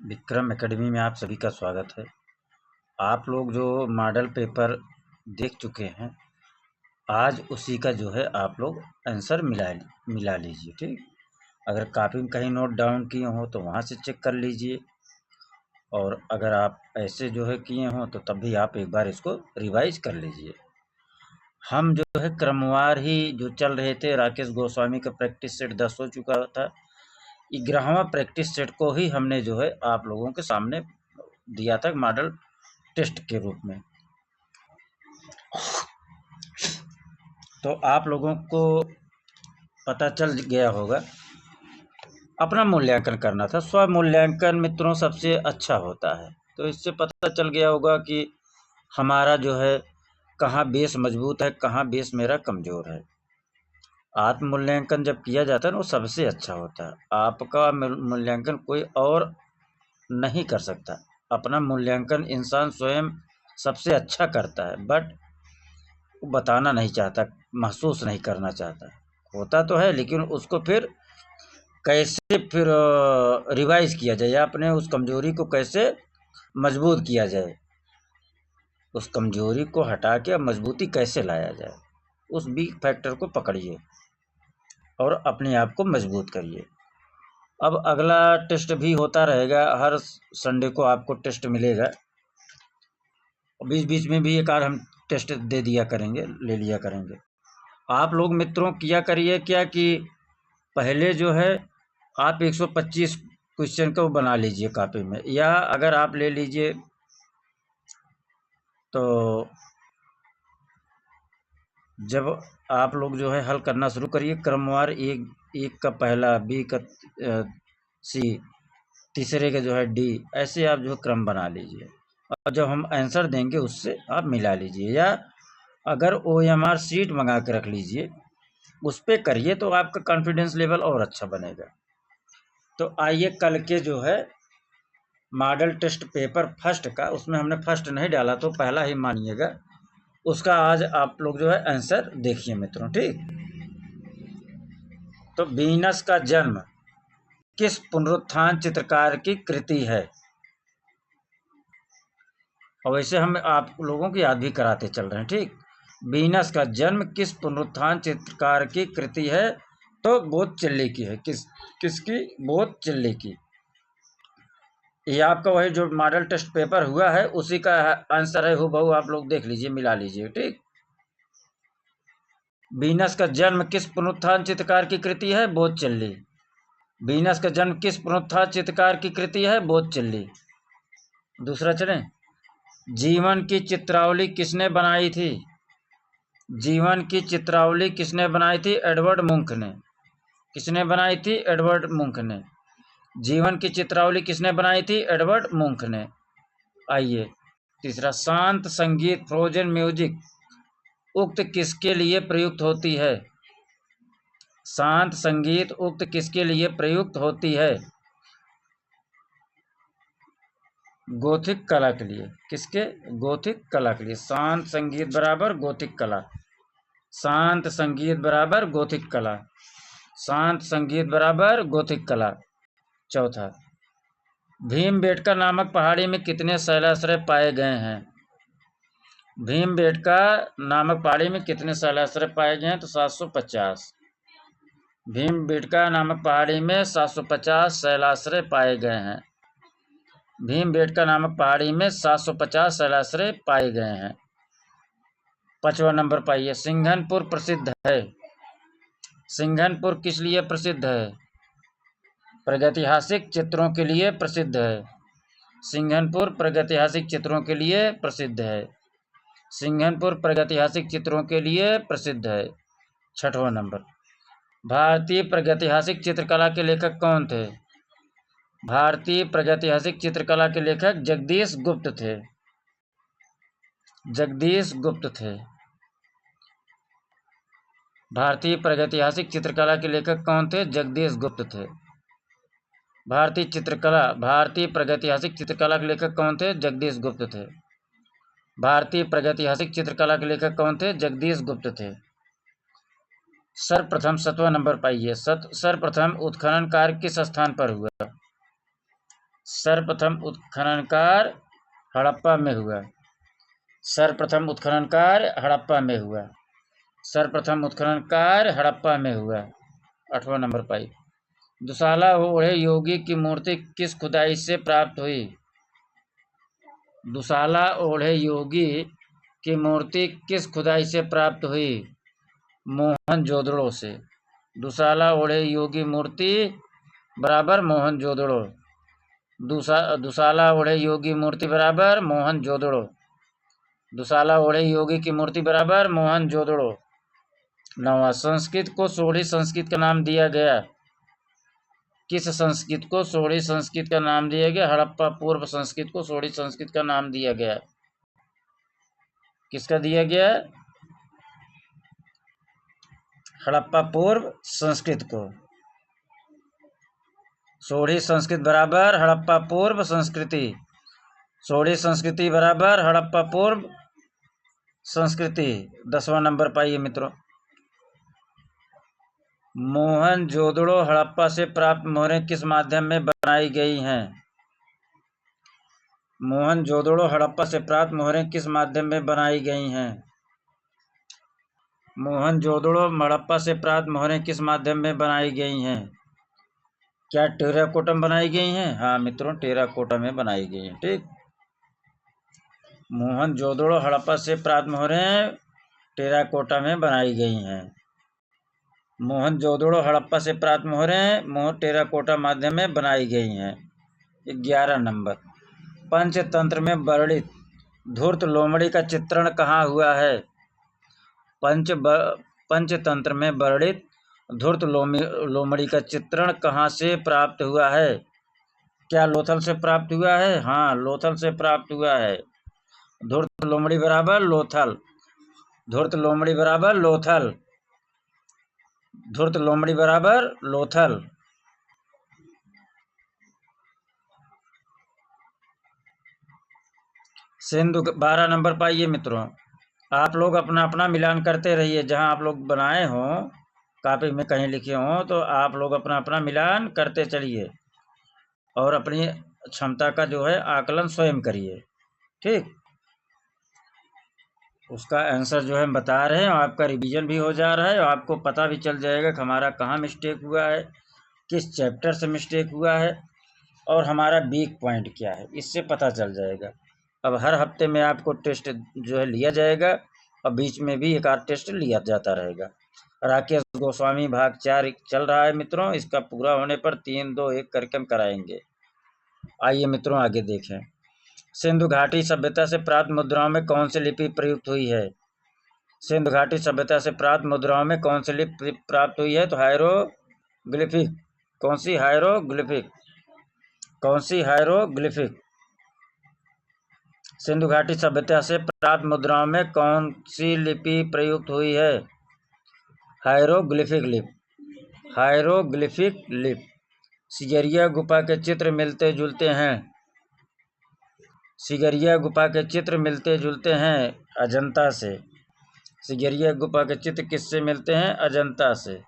Vikram academy में आप सभी का स्वागत है। आप लोग जो मॉडल पेपर देख चुके हैं, आज उसी का जो है आप लोग आंसर मिला लीजिए। ठीक, अगर कॉपी में कहीं नोट डाउन किए हों तो वहाँ से चेक कर लीजिए, और अगर आप ऐसे जो है किए हों तो तब भी आप एक बार इसको रिवाइज कर लीजिए। हम जो है क्रमवार ही जो चल रहे थे, राकेश गोस्वामी का प्रैक्टिस सेट 10 हो चुका था। 11वां प्रैक्टिस सेट को ही हमने जो है आप लोगों के सामने दिया था मॉडल टेस्ट के रूप में। तो आप लोगों को पता चल गया होगा, अपना मूल्यांकन करना था। स्व मूल्यांकन मित्रों सबसे अच्छा होता है। तो इससे पता चल गया होगा कि हमारा जो है कहाँ बेस मजबूत है, कहाँ बेस मेरा कमज़ोर है। आत्म मूल्यांकन जब किया जाता है ना, वो सबसे अच्छा होता है। आपका मूल्यांकन कोई और नहीं कर सकता। अपना मूल्यांकन इंसान स्वयं सबसे अच्छा करता है, बट वो बताना नहीं चाहता, महसूस नहीं करना चाहता। होता तो है, लेकिन उसको फिर कैसे फिर रिवाइज किया जाए, या अपने उस कमजोरी को कैसे मजबूत किया जाए, उस कमजोरी को हटा के मजबूती कैसे लाया जाए, उस वीक फैक्टर को पकड़िए और अपने आप को मजबूत करिए। अब अगला टेस्ट भी होता रहेगा, हर संडे को आपको टेस्ट मिलेगा। बीच बीच में भी एक आध हम टेस्ट दे दिया करेंगे, ले लिया करेंगे। आप लोग मित्रों किया करिए क्या कि पहले जो है आप 125 क्वेश्चन को बना लीजिए कॉपी में, या अगर आप ले लीजिए तो जब आप लोग जो है हल करना शुरू करिए, क्रमवार एक का पहला, बी का सी, तीसरे का जो है डी, ऐसे आप जो है क्रम बना लीजिए, और जब हम आंसर देंगे उससे आप मिला लीजिए। या अगर OMR शीट मंगा के रख लीजिए, उस पर करिए तो आपका कॉन्फिडेंस लेवल और अच्छा बनेगा। तो आइए कल के जो है मॉडल टेस्ट पेपर फर्स्ट का, उसमें हमने फर्स्ट नहीं डाला तो पहला ही मानिएगा, उसका आज आप लोग जो है आंसर देखिए मित्रों। ठीक, तो वीनस का जन्म किस पुनरुत्थान चित्रकार की कृति है? और वैसे हम आप लोगों को याद भी कराते चल रहे हैं। ठीक, वीनस का जन्म किस पुनरुत्थान चित्रकार की कृति है? तो बोत्तिचेल्ली की है। किसकी? बोत्तिचेल्ली की। ये आपका वही जो मॉडल टेस्ट पेपर हुआ है उसी का आंसर है, हूबहू आप लोग देख लीजिए, मिला लीजिए। ठीक, वीनस का जन्म किस पुनरुत्थान चित्रकार की कृति है? बोत्तिचेल्ली। वीनस का जन्म किस पुनरुत्थान चित्रकार की कृति है? बोत्तिचेल्ली। दूसरा चलें, जीवन की चित्रावली किसने बनाई थी? जीवन की चित्रावली किसने बनाई थी? एडवर्ड मुंक ने। किसने बनाई थी? एडवर्ड मुंक ने। जीवन की चित्रावली किसने बनाई थी? एडवर्ड मुंक ने। आइए तीसरा, शांत संगीत फ्रोजन म्यूजिक उक्त किसके लिए प्रयुक्त होती है? शांत संगीत उक्त किसके लिए प्रयुक्त होती है? गोथिक कला के लिए। किसके? गोथिक कला के लिए। शांत संगीत बराबर गोथिक कला। शांत संगीत बराबर गोथिक कला। शांत संगीत बराबर गोथिक कला। चौथा, भीमबेटका नामक पहाड़ी में कितने शैलाश्रय पाए गए हैं? भीमबेटका नामक पहाड़ी में कितने शैलाश्रय पाए गए हैं? तो 750। भीमबेटका नामक पहाड़ी में 750 शैलाश्रय पाए गए हैं। भीमबेटका नामक पहाड़ी में 750 शैलाश्रय पाए गए हैं। 5वां नंबर पाइए, सिंघनपुर प्रसिद्ध है। सिंघनपुर किस लिए प्रसिद्ध है? प्रागैतिहासिक चित्रों के लिए प्रसिद्ध है। सिंघनपुर प्रागैतिहासिक चित्रों के लिए प्रसिद्ध है। सिंघनपुर प्रागैतिहासिक चित्रों के लिए प्रसिद्ध है। 6वां नंबर, भारतीय प्रागैतिहासिक चित्रकला के लेखक कौन थे? भारतीय प्रागैतिहासिक चित्रकला के लेखक जगदीश गुप्त थे। जगदीश गुप्त थे। भारतीय प्रागैतिहासिक चित्रकला के लेखक कौन थे? जगदीश गुप्त थे। भारतीय प्रागैतिहासिक चित्रकला के लेखक कौन थे? जगदीश गुप्त थे। भारतीय प्रागैतिहासिक चित्रकला के लेखक कौन थे? जगदीश गुप्त थे। सर्वप्रथम 7वां नंबर पाइए, सर्वप्रथम उत्खनन कार्य किस स्थान पर हुआ? सर्वप्रथम उत्खनन कार्य हड़प्पा में हुआ। सर्वप्रथम उत्खनन कार्य हड़प्पा में हुआ। सर्वप्रथम उत्खनन कार्य हड़प्पा में हुआ। 8वां नंबर पाई। दुशाला ओढ़े योगी की मूर्ति किस खुदाई से प्राप्त हुई? दुशाला ओढ़े योगी की मूर्ति किस खुदाई से प्राप्त हुई? मोहनजोदड़ो से। दुशाला ओढ़े योगी मूर्ति बराबर मोहनजोदड़ो। दुशाला ओढ़े योगी मूर्ति बराबर मोहनजोदड़ो। दुशाला ओढ़े योगी की मूर्ति बराबर मोहनजोदड़ो। 9वां, संस्कृत को सोढ़ी संस्कृत का नाम दिया गया। किस संस्कृत को सोढ़ी संस्कृत का नाम दिया गया? हड़प्पा पूर्व संस्कृत को सोढ़ी संस्कृत का नाम दिया गया। किसका दिया गया? हड़प्पा पूर्व संस्कृत को। सोढ़ी संस्कृत बराबर हड़प्पा पूर्व संस्कृति। सोढ़ी संस्कृति बराबर हड़प्पा पूर्व संस्कृति। 10वां नंबर पाइए मित्रों। मोहनजोदड़ो हड़प्पा से प्राप्त मोहरें किस माध्यम में बनाई गई हैं? मोहनजोदड़ो हड़प्पा से प्राप्त मोहरें किस माध्यम में बनाई गई हैं? मोहनजोदड़ो हड़प्पा से प्राप्त मोहरें किस माध्यम में बनाई गई हैं? क्या टेराकोटा में बनाई गई हैं? हाँ मित्रों, टेराकोटा में बनाई गई हैं। ठीक। मोहनजोदड़ो हड़प्पा से प्राप्त मोहरें टेराकोटा में बनाई गई हैं। मोहनजोदड़ो हड़प्पा से प्राप्त मोहरें टेराकोटा माध्यम में बनाई गई हैं। 11 नंबर, पंचतंत्र में वर्णित धूर्त लोमड़ी का चित्रण कहाँ हुआ है? पंचतंत्र में वर्णित धूर्त लोमड़ी का चित्रण कहाँ से प्राप्त हुआ है? क्या लोथल से प्राप्त हुआ है? हाँ, लोथल से प्राप्त हुआ है। धूर्त लोमड़ी बराबर लोथल। धूर्त लोमड़ी बराबर लोथल। धूर्त लोमड़ी बराबर लोथल। सिंधु 12 नंबर पाइए मित्रों। आप लोग अपना अपना मिलान करते रहिए। जहां आप लोग बनाए हों, कॉपी में कहीं लिखे हों, तो आप लोग अपना अपना मिलान करते चलिए और अपनी क्षमता का जो है आकलन स्वयं करिए। ठीक। उसका आंसर जो है हम बता रहे हैं, आपका रिवीजन भी हो जा रहा है और आपको पता भी चल जाएगा कि हमारा कहाँ मिस्टेक हुआ है, किस चैप्टर से मिस्टेक हुआ है और हमारा वीक पॉइंट क्या है, इससे पता चल जाएगा। अब हर हफ्ते में आपको टेस्ट जो है लिया जाएगा और बीच में भी एक आध टेस्ट लिया जाता रहेगा। राकेश गोस्वामी भाग 4 चल रहा है मित्रों। इसका पूरा होने पर 3, 2, 1 करके हम कराएंगे। आइए मित्रों आगे देखें। सिंधु घाटी सभ्यता से प्राप्त मुद्राओं में कौन सी लिपि प्रयुक्त हुई है? सिंधु घाटी सभ्यता से प्राप्त मुद्राओं में कौन सी लिपि प्राप्त हुई है? तो हायरोग्लिफिक। कौन सी? हायरोग्लिफिक। कौन सी? हायरोग्लिफिक। सिंधु घाटी सभ्यता से प्राप्त मुद्राओं में कौन सी लिपि प्रयुक्त हुई है? हायरोग्लिफिक लिप। हायरोग्लिफिक लिप। सिगरिया गुफा के चित्र मिलते जुलते हैं। सिगरिया गुफा के चित्र मिलते जुलते हैं अजंता से। सिगरिया गुफा के चित्र किससे मिलते हैं? अजंता से।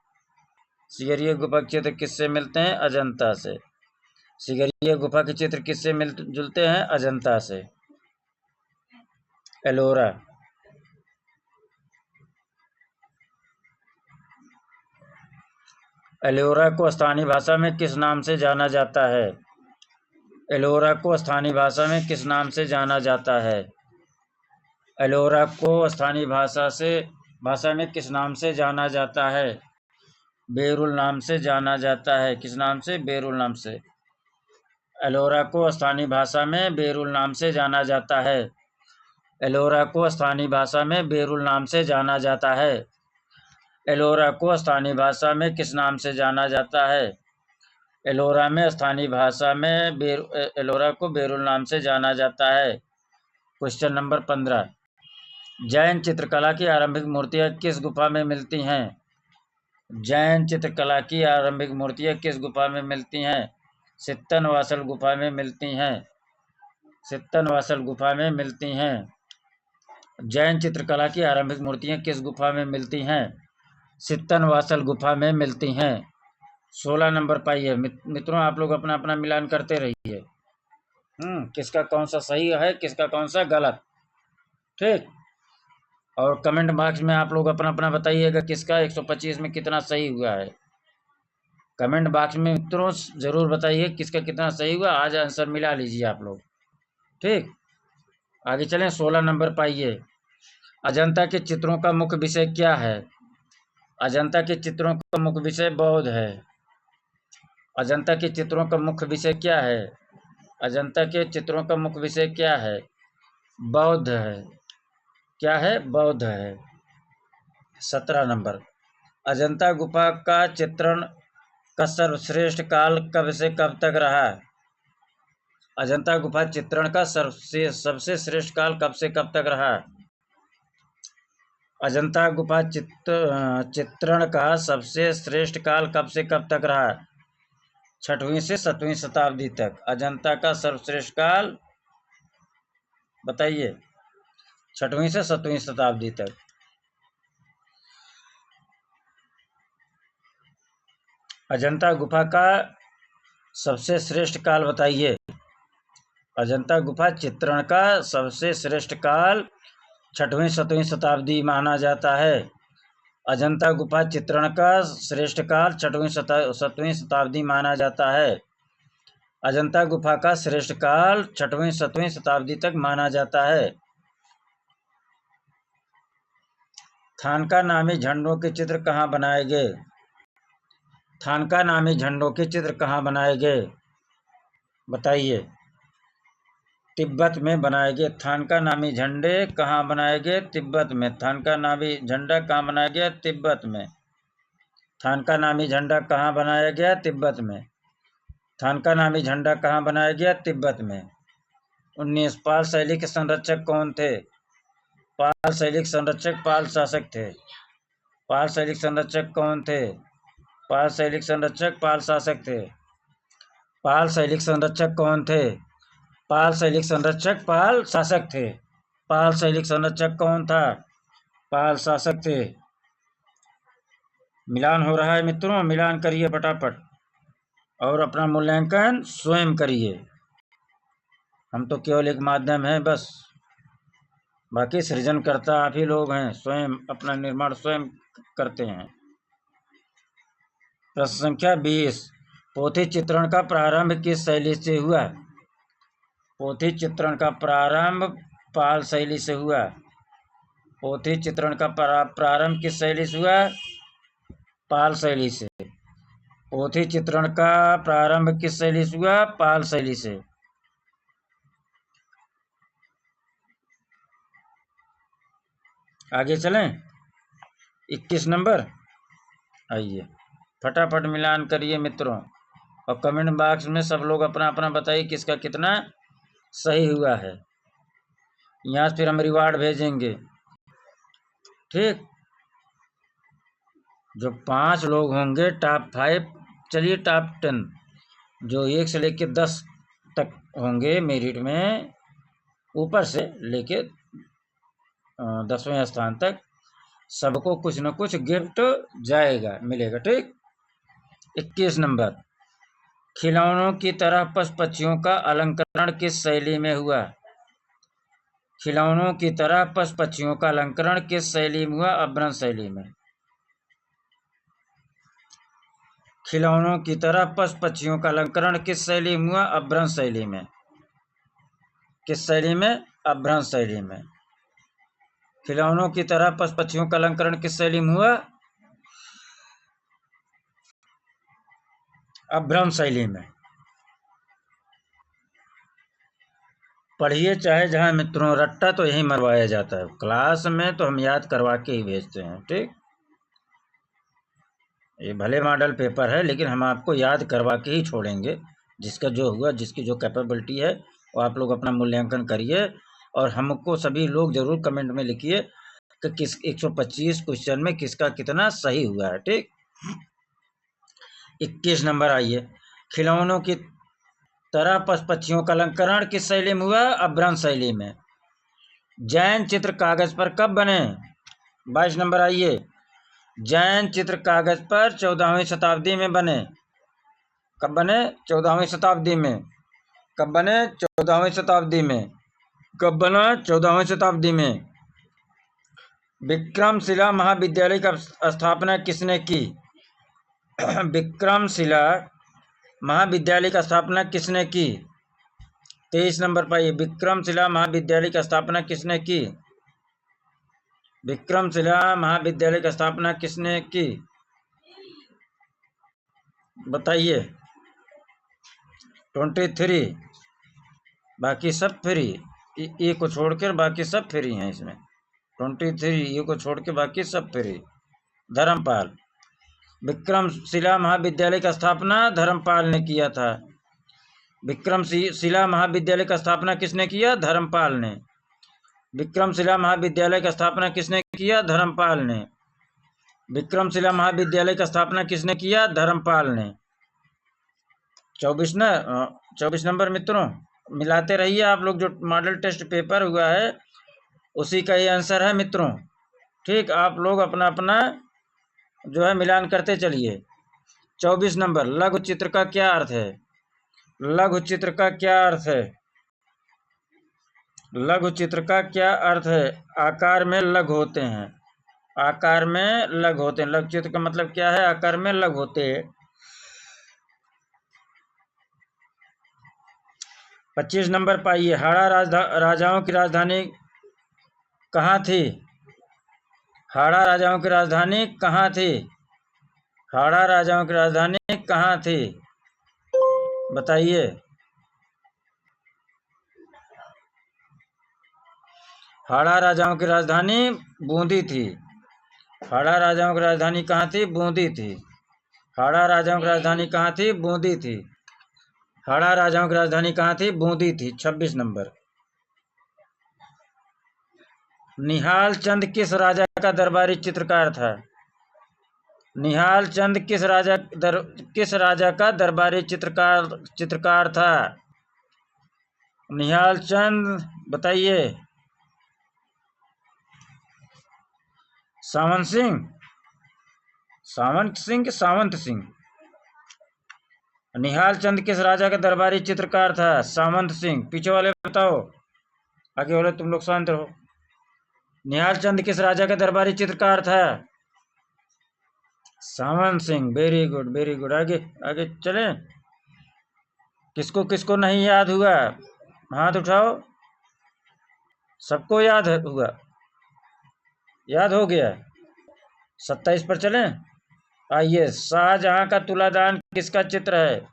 सिगरिया गुफा के चित्र किससे मिलते हैं? अजंता से। सिगरिया गुफा के चित्र किससे मिलते जुलते हैं? अजंता से। एलोरा। एलोरा को स्थानीय भाषा में किस नाम से जाना जाता है? एलोरा को स्थानीय भाषा में किस नाम से जाना जाता है? एलोरा को स्थानीय भाषा में किस नाम से जाना जाता है? बेरुल नाम से जाना जाता है। किस नाम से? बेरुल नाम से। एलोरा को स्थानीय भाषा में बेरुल नाम से जाना जाता है। एलोरा को स्थानीय भाषा में बेरुल नाम से जाना जाता है। एलोरा को स्थानीय भाषा में किस नाम से जाना जाता है? एलोरा में स्थानीय भाषा में एलोरा को बेरुल नाम से जाना जाता है। क्वेश्चन नंबर 15, जैन चित्रकला की आरंभिक मूर्तियां किस गुफा में मिलती हैं? जैन चित्रकला की आरंभिक मूर्तियां किस गुफा में मिलती हैं? सित्तनवासल गुफा में मिलती हैं। सित्तनवासल गुफा में मिलती हैं। जैन चित्रकला की आरंभिक मूर्तियां किस गुफा में मिलती हैं? सित्तनवासल गुफा में मिलती हैं। 16 नंबर पाइए मित्रों। आप लोग अपना अपना मिलान करते रहिए। किसका कौन सा सही है, किसका कौन सा गलत। ठीक। और कमेंट बॉक्स में आप लोग अपना अपना बताइएगा किसका 125 में कितना सही हुआ है। कमेंट बॉक्स में मित्रों जरूर बताइए किसका कितना सही हुआ। आज आंसर मिला लीजिए आप लोग। ठीक। आगे चलें। 16 नंबर पाइए। अजंता के चित्रों का मुख्य विषय क्या है? अजंता के चित्रों का मुख्य विषय बौद्ध है। अजंता के चित्रों का मुख्य विषय क्या है? अजंता के चित्रों का मुख्य विषय क्या है? बौद्ध है। क्या है? बौद्ध है। 17 नंबर। अजंता गुफा का चित्रण का सर्वश्रेष्ठ काल कब से कब तक रहा? अजंता गुफा चित्रण का सबसे श्रेष्ठ काल कब से कब तक रहा? अजंता गुफा चित्रण का सबसे श्रेष्ठ काल कब से कब तक रहा? 6वीं से 7वीं शताब्दी तक। अजंता का सर्वश्रेष्ठ काल बताइए। 6वीं से 7वीं शताब्दी तक। अजंता गुफा का सबसे श्रेष्ठ काल बताइए। अजंता गुफा चित्रण का सबसे श्रेष्ठ काल 6वीं 7वीं शताब्दी माना जाता है। अजंता गुफा चित्रण का श्रेष्ठ काल 6वीं 7वीं शताब्दी माना जाता है। अजंता गुफा का श्रेष्ठ काल 6वीं 7वीं शताब्दी तक माना जाता है। थानका नामी झंडों के चित्र कहाँ बनाए गए? थानका नामी झंडों के चित्र कहाँ बनाए गए बताइए। तिब्बत में बनाए गए। थानका नामी झंडे कहाँ बनाए गए? तिब्बत में। थानका नामी झंडा कहाँ बनाया गया? तिब्बत में। थानका नामी झंडा कहाँ बनाया गया? तिब्बत में। थानका नामी झंडा कहाँ बनाया गया? तिब्बत में। 19। पाल शैली के संरक्षक कौन थे? पाल शैली के संरक्षक पाल शासक थे। पाल शैली के संरक्षक कौन थे? पाल शैली के संरक्षक पाल शासक थे। पाल शैली के संरक्षक कौन थे? पाल शैली के संरक्षक पाल शासक थे। पाल शैली के संरक्षक कौन था? पाल शासक थे। मिलान हो रहा है मित्रों, मिलान करिए फटाफट और अपना मूल्यांकन स्वयं करिए। हम तो केवल एक माध्यम है बस, बाकी सृजनकर्ता आप ही लोग हैं। स्वयं अपना निर्माण स्वयं करते हैं। प्रश्न संख्या 20। पोथी चित्रण का प्रारंभ किस शैली से हुआ? पोथी चित्रण का प्रारंभ पाल शैली से हुआ। पोथी चित्रण का प्रारंभ किस शैली से हुआ? पाल शैली से। पोथी चित्रण का प्रारंभ किस शैली से हुआ? पाल शैली से। आगे चलें। 21 नंबर आइए, फटाफट मिलान करिए मित्रों और कमेंट बॉक्स में सब लोग अपना अपना बताइए किसका कितना सही हुआ है। यहाँ फिर हम रिवार्ड भेजेंगे। ठीक। जो 5 लोग होंगे टॉप 5, चलिए टॉप 10, जो 1 से लेके 10 तक होंगे मेरिट में, ऊपर से लेके 10वें स्थान तक, सबको कुछ न कुछ गिफ्ट जाएगा, मिलेगा। ठीक। 21 नंबर। खिलौनों की तरह पशु पक्षियों का अलंकरण किस शैली में हुआ? खिलौनों की तरह पशु पक्षियों का अलंकरण किस शैली में हुआ? अभ्रंश शैली में। खिलौनों की तरह पशु पक्षियों का अलंकरण किस शैली में हुआ? अभ्रंश शैली में। किस शैली में? अभ्रंश शैली में। खिलौनों की तरह पशु पक्षियों का अलंकरण किस शैली में हुआ? अभ्रंश शैली में। पढ़िए चाहे जहाँ मित्रों, रट्टा तो यही मरवाया जाता है। क्लास में तो हम याद करवा के ही भेजते हैं। ठीक। ये भले मॉडल पेपर है लेकिन हम आपको याद करवा के ही छोड़ेंगे। जिसका जो हुआ, जिसकी जो कैपेबिलिटी है वो आप लोग अपना मूल्यांकन करिए और हमको सभी लोग जरूर कमेंट में लिखिए कि किस 125 क्वेश्चन में किसका कितना सही हुआ है। ठीक। 21 नंबर आइए। खिलौनों की तरह पशु पक्षियों का अलंकरण किस शैली में हुआ? अभ्रंश शैली में। जैन चित्र कागज पर कब बने? 22 नंबर आइए। जैन चित्र कागज पर 14वीं शताब्दी में बने। कब बने? 14वीं शताब्दी में। कब बने? 14वीं शताब्दी में। कब बना? 14वीं शताब्दी में। विक्रमशिला महाविद्यालय का स्थापना किसने की? विक्रमशिला महाविद्यालय का स्थापना किसने की? 23 नंबर पाइए। विक्रमशिला महाविद्यालय का स्थापना किसने की? विक्रमशिला महाविद्यालय का स्थापना किसने की? बताइए। 23। बाकी सब फ्री, ए को छोड़कर बाकी सब फ्री हैं इसमें। 23 ये को छोड़ के बाकी सब फ्री। धर्मपाल। विक्रमशिला महाविद्यालय का स्थापना धर्मपाल ने किया था। विक्रमशिला महाविद्यालय का स्थापना किसने किया? धर्मपाल ने। विक्रमशिला महाविद्यालय का स्थापना किसने किया? धर्मपाल ने। विक्रमशिला महाविद्यालय का स्थापना किसने किया? धर्मपाल ने। 24 नंबर मित्रों, मिलाते रहिए आप लोग। जो मॉडल टेस्ट पेपर हुआ है उसी का ये आंसर है मित्रों। ठीक, आप लोग अपना अपना जो है मिलान करते चलिए। 24 नंबर, लघु चित्र का क्या अर्थ है? लघु चित्र का क्या अर्थ है? लघु चित्र का क्या अर्थ है? आकार में लघु होते हैं। आकार में लघु होते हैं। लघु चित्र का मतलब क्या है? आकार में लघु होते हैं। 25 नंबर पाइए। हाड़ा राजाओं की राजधानी कहाँ थी? हाड़ा राजाओं की राजधानी कहाँ थी? हाड़ा राजाओं की राजधानी कहाँ थी? बताइए। हाड़ा राजाओं की राजधानी बूंदी थी। हाड़ा राजाओं की राजधानी कहाँ थी? बूंदी थी। हाड़ा राजाओं की राजधानी कहाँ थी? बूंदी थी। हाड़ा राजाओं की राजधानी कहाँ थी? बूंदी थी। 26 नंबर, निहाल चंद किस राजा का दरबारी चित्रकार था? निहाल चंद किस राजा का दरबारी चित्रकार था? निहाल चंद, बताइए। सावंत सिंह। सावंत सिंह कि सावंत सिंह? निहाल चंद किस राजा का दरबारी चित्रकार था? सावंत सिंह। पीछे वाले बताओ, आगे वाले तुम लोग शांत रहो। निहाल चंद किस राजा का दरबारी चित्रकार था? Sawant Singh. Very good, very good. आगे आगे चले। किसको किसको नहीं याद हुआ? हाथ उठाओ। सबको याद हुआ? याद हो गया? 27 पर चलें। आइए, शाहजहां का तुलादान किसका चित्र है?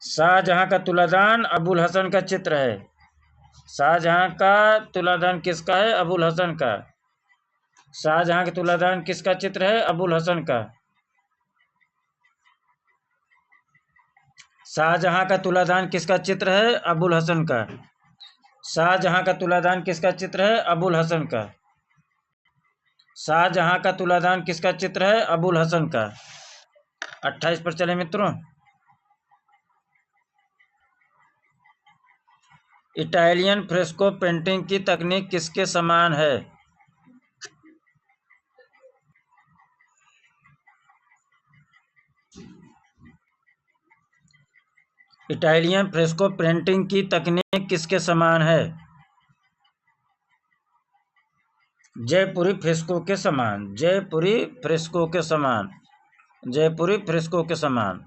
शाहजहां का तुलादान अबुल हसन का चित्र है। शाहजहां का तुलादान किसका है? अबुल हसन का। शाहजहां का तुलादान किसका चित्र है? अबुल हसन का। शाहजहां का तुलादान किसका चित्र है? अबुल हसन का। शाहजहां का तुलादान किसका चित्र है? अबुल हसन का। शाहजहां का तुलादान किसका चित्र है? अबुल हसन का। 28 पर चले मित्रों। इटालियन फ्रेस्को पेंटिंग की तकनीक किसके समान है? इटालियन फ्रेस्को पेंटिंग की तकनीक किसके समान है? जयपुरी फ्रेस्को के समान। जयपुरी फ्रेस्को के समान। जयपुरी फ्रेस्को के समान।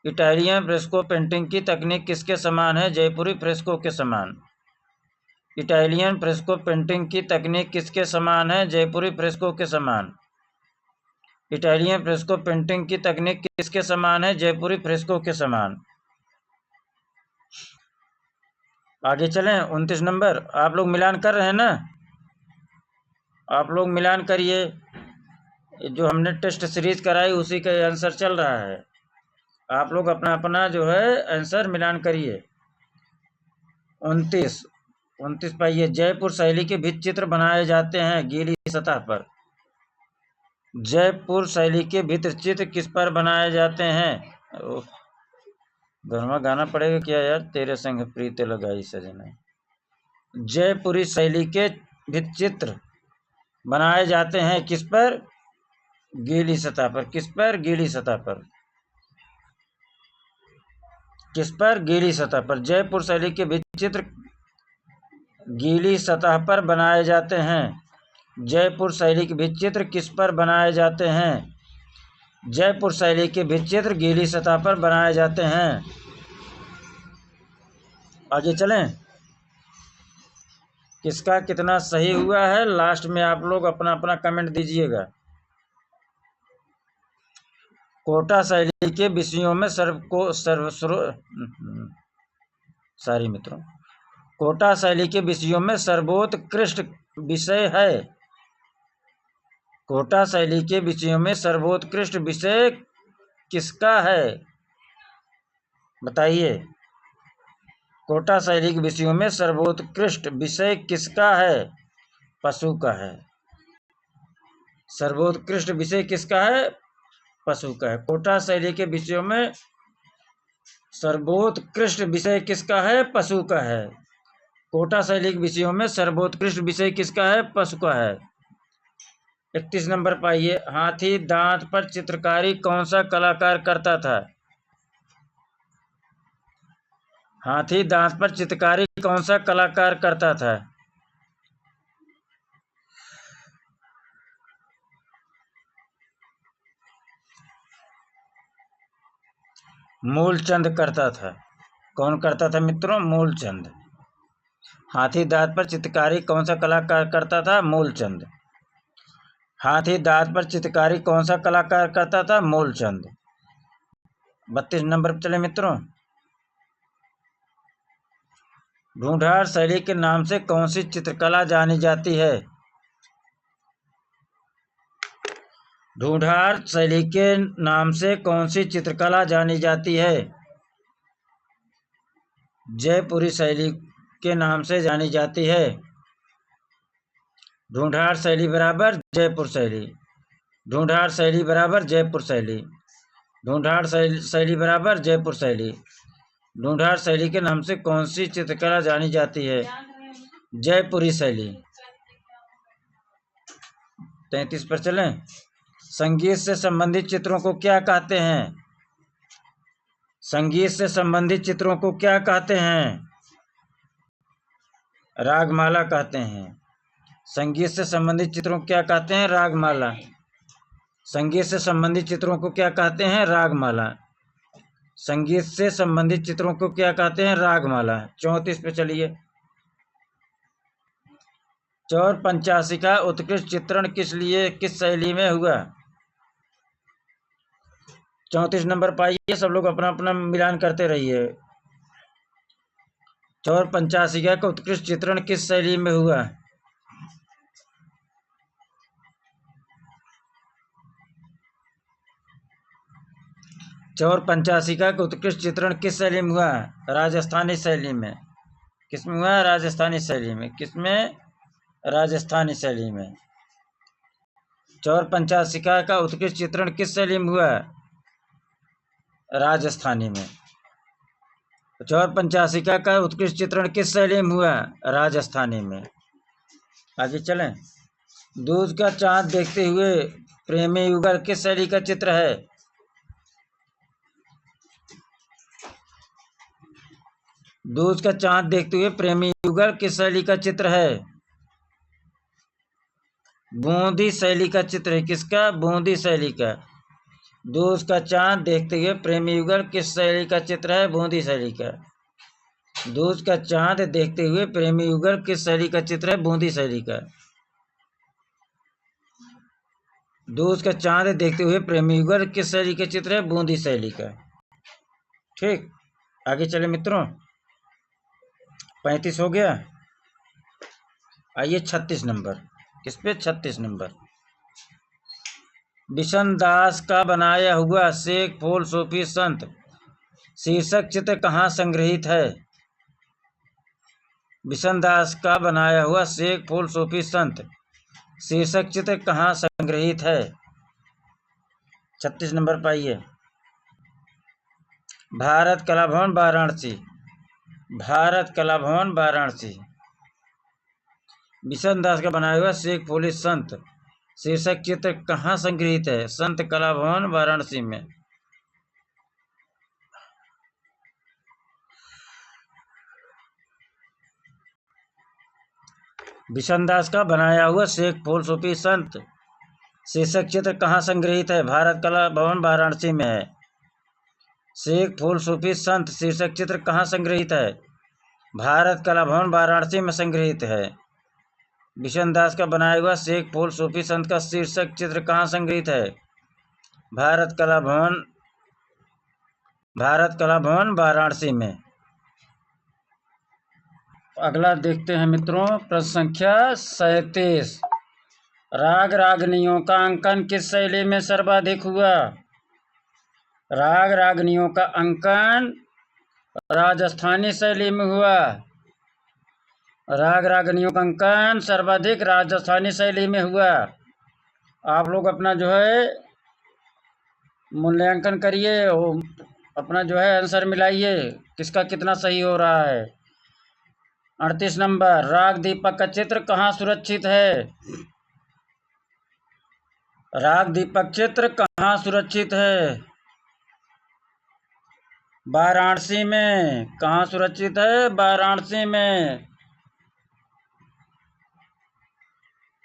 इटालियन फ्रेस्को पेंटिंग की तकनीक किसके समान है? जयपुरी फ्रेस्को के समान। इटालियन फ्रेस्को पेंटिंग की तकनीक किसके समान है? जयपुरी फ्रेस्को के समान। इटालियन फ्रेस्को पेंटिंग की तकनीक किसके समान है? जयपुरी फ्रेस्को के समान। आगे चलें। 29 नंबर, आप लोग मिलान कर रहे हैं ना? आप लोग मिलान करिए। जो हमने टेस्ट सीरीज कराई उसी का आंसर चल रहा है। आप लोग अपना अपना जो है आंसर मिलान करिए। 29 पाइए। जयपुर शैली के भित्ति चित्र बनाए जाते हैं गीली सतह पर। जयपुर शैली के भित्ति चित्र किस पर बनाए जाते हैं? गरमा गाना पड़ेगा क्या यार? तेरे संग प्रीत लगाई सजना। जयपुरी शैली के भित्ति चित्र बनाए जाते हैं किस पर? गीली सतह पर। किस पर? गीली सतह पर। किस पर? गीली सतह पर। जयपुर शैली के भित्तिचित्र गीली सतह पर बनाए जाते हैं। जयपुर शैली के भित्तिचित्र किस पर बनाए जाते हैं? जयपुर शैली के भित्तिचित्र गीली सतह पर बनाए जाते हैं। आगे चलें। किसका कितना सही हुआ है लास्ट में आप लोग अपना अपना कमेंट दीजिएगा। कोटा शैली के विषयों में सॉरी मित्रों, कोटा शैली के विषयों में सर्वोत्कृष्ट विषय है। कोटा शैली के विषयों में सर्वोत्कृष्ट विषय किसका है? बताइए। कोटा शैली के विषयों में सर्वोत्कृष्ट विषय किसका है? पशु का है। सर्वोत्कृष्ट विषय किसका है? पशु का है। कोटा शैली के विषयों में सर्वोत्कृष्ट विषय किसका है? पशु का है। कोटा शैली के विषयों में सर्वोत्कृष्ट विषय किसका है? पशु का है। 31 नंबर पाइए। हाथी दांत पर चित्रकारी कौन सा कलाकार करता था? हाथी दांत पर चित्रकारी कौन सा कलाकार करता था? मूलचंद करता था। कौन करता था मित्रों? मूलचंद। हाथी दांत पर चित्रकारी कौन सा कलाकार करता था? मूलचंद। हाथी दांत पर चित्रकारी कौन सा कलाकार करता था? मूलचंद। 32 नंबर पर चले मित्रों। ढूंढार शैली के नाम से कौन सी चित्रकला जानी जाती है? ढूंढार शैली के नाम से कौन सी चित्रकला जानी जाती है? जयपुरी शैली के नाम से जानी जाती है। ढूंढार शैली बराबर जयपुर शैली। ढूंढार शैली बराबर जयपुर शैली। ढूंढार शैली बराबर जयपुर शैली। ढूंढार शैली के नाम से कौन सी चित्रकला जानी जाती है? जयपुरी शैली। 33 पर चलें। संगीत से संबंधित चित्रों को क्या कहते हैं? संगीत से संबंधित चित्रों को क्या कहते हैं? रागमाला कहते हैं। संगीत से संबंधित चित्रों को क्या कहते हैं? रागमाला। संगीत से संबंधित चित्रों को क्या कहते हैं? रागमाला। संगीत से संबंधित चित्रों को क्या कहते हैं? रागमाला। 34 पे चलिए। चौर पंचासी का उत्कृष्ट चित्रण किस शैली में हुआ? 34 नंबर पाइए। सब लोग अपना अपना मिलान करते रहिए। चौर पंचासी का उत्कृष्ट चित्रण किस शैली में हुआ? चौर पंचाशिका का उत्कृष्ट चित्रण किस शैली में हुआ? राजस्थानी शैली में। किसमें हुआ? राजस्थानी शैली में। किसमें? राजस्थानी शैली में। चौर पंचाशिका का उत्कृष्ट चित्रण किस शैली में हुआ? राजस्थानी में। चौर पंचाशिका का उत्कृष्ट चित्रण किस शैली में हुआ? राजस्थानी में। आगे चलें। दूध का चांद देखते हुए प्रेमी युगल किस शैली का चित्र है? दूध का चांद देखते हुए प्रेमी युगल किस शैली का चित्र है? बूंदी शैली का चित्र है। किसका? बूंदी शैली का। दूध का चांद देखते हुए प्रेमी युगल किस शैली का चित्र है? बूंदी शैली का। दूध का चांद देखते हुए प्रेमी युगल किस शैली का चित्र है? बूंदी शैली का। दूध का चांद देखते हुए प्रेमी युगल किस शैली का चित्र है? बूंदी शैली का। ठीक, आगे चले मित्रों। 35 हो गया। आइए 36 नंबर। किस पे? 36 नंबर। बिशन दास का बनाया हुआ शेख फूल सूफी संत शीर्षक चित्र कहाँ संग्रहित है? बिशन दास का बनाया हुआ शेख फूल सूफी संत शीर्षक चित्र कहाँ संग्रहित है? 36 नंबर पाइए। भारत कला भवन वाराणसी। भारत कला भवन वाराणसी। बिशन दास का बनाया हुआ शेख फूली संत शीर्षक चित्र कहाँ संग्रहित है? संत कला भवन वाराणसी में। बिशन दास का बनाया हुआ शेख फूल सूफी संत शीर्षक चित्र कहाँ संग्रहित है? भारत कला भवन वाराणसी में है। शेख फूल सूफी संत शीर्षक चित्र कहाँ संग्रहित है? भारत कला भवन वाराणसी में संग्रहित है। बिशन दास का बनाया हुआ शेख फूल सूफी संत का शीर्षक चित्र कहाँ संग्रहित है? भारत कला भवन वाराणसी में। अगला देखते हैं मित्रों, प्रश्न संख्या 37। राग रागनियों का अंकन किस शैली में सर्वाधिक हुआ? राग रागनियों का अंकन राजस्थानी शैली में हुआ। राग रागनियों का अंकन सर्वाधिक राजस्थानी शैली में हुआ। आप लोग अपना जो है मूल्यांकन करिए, अपना जो है आंसर मिलाइए किसका कितना सही हो रहा है। 38 नंबर, राग दीपक का चित्र कहाँ सुरक्षित है? राग दीपक चित्र कहाँ सुरक्षित है? वाराणसी में। कहाँ सुरक्षित है? वाराणसी में।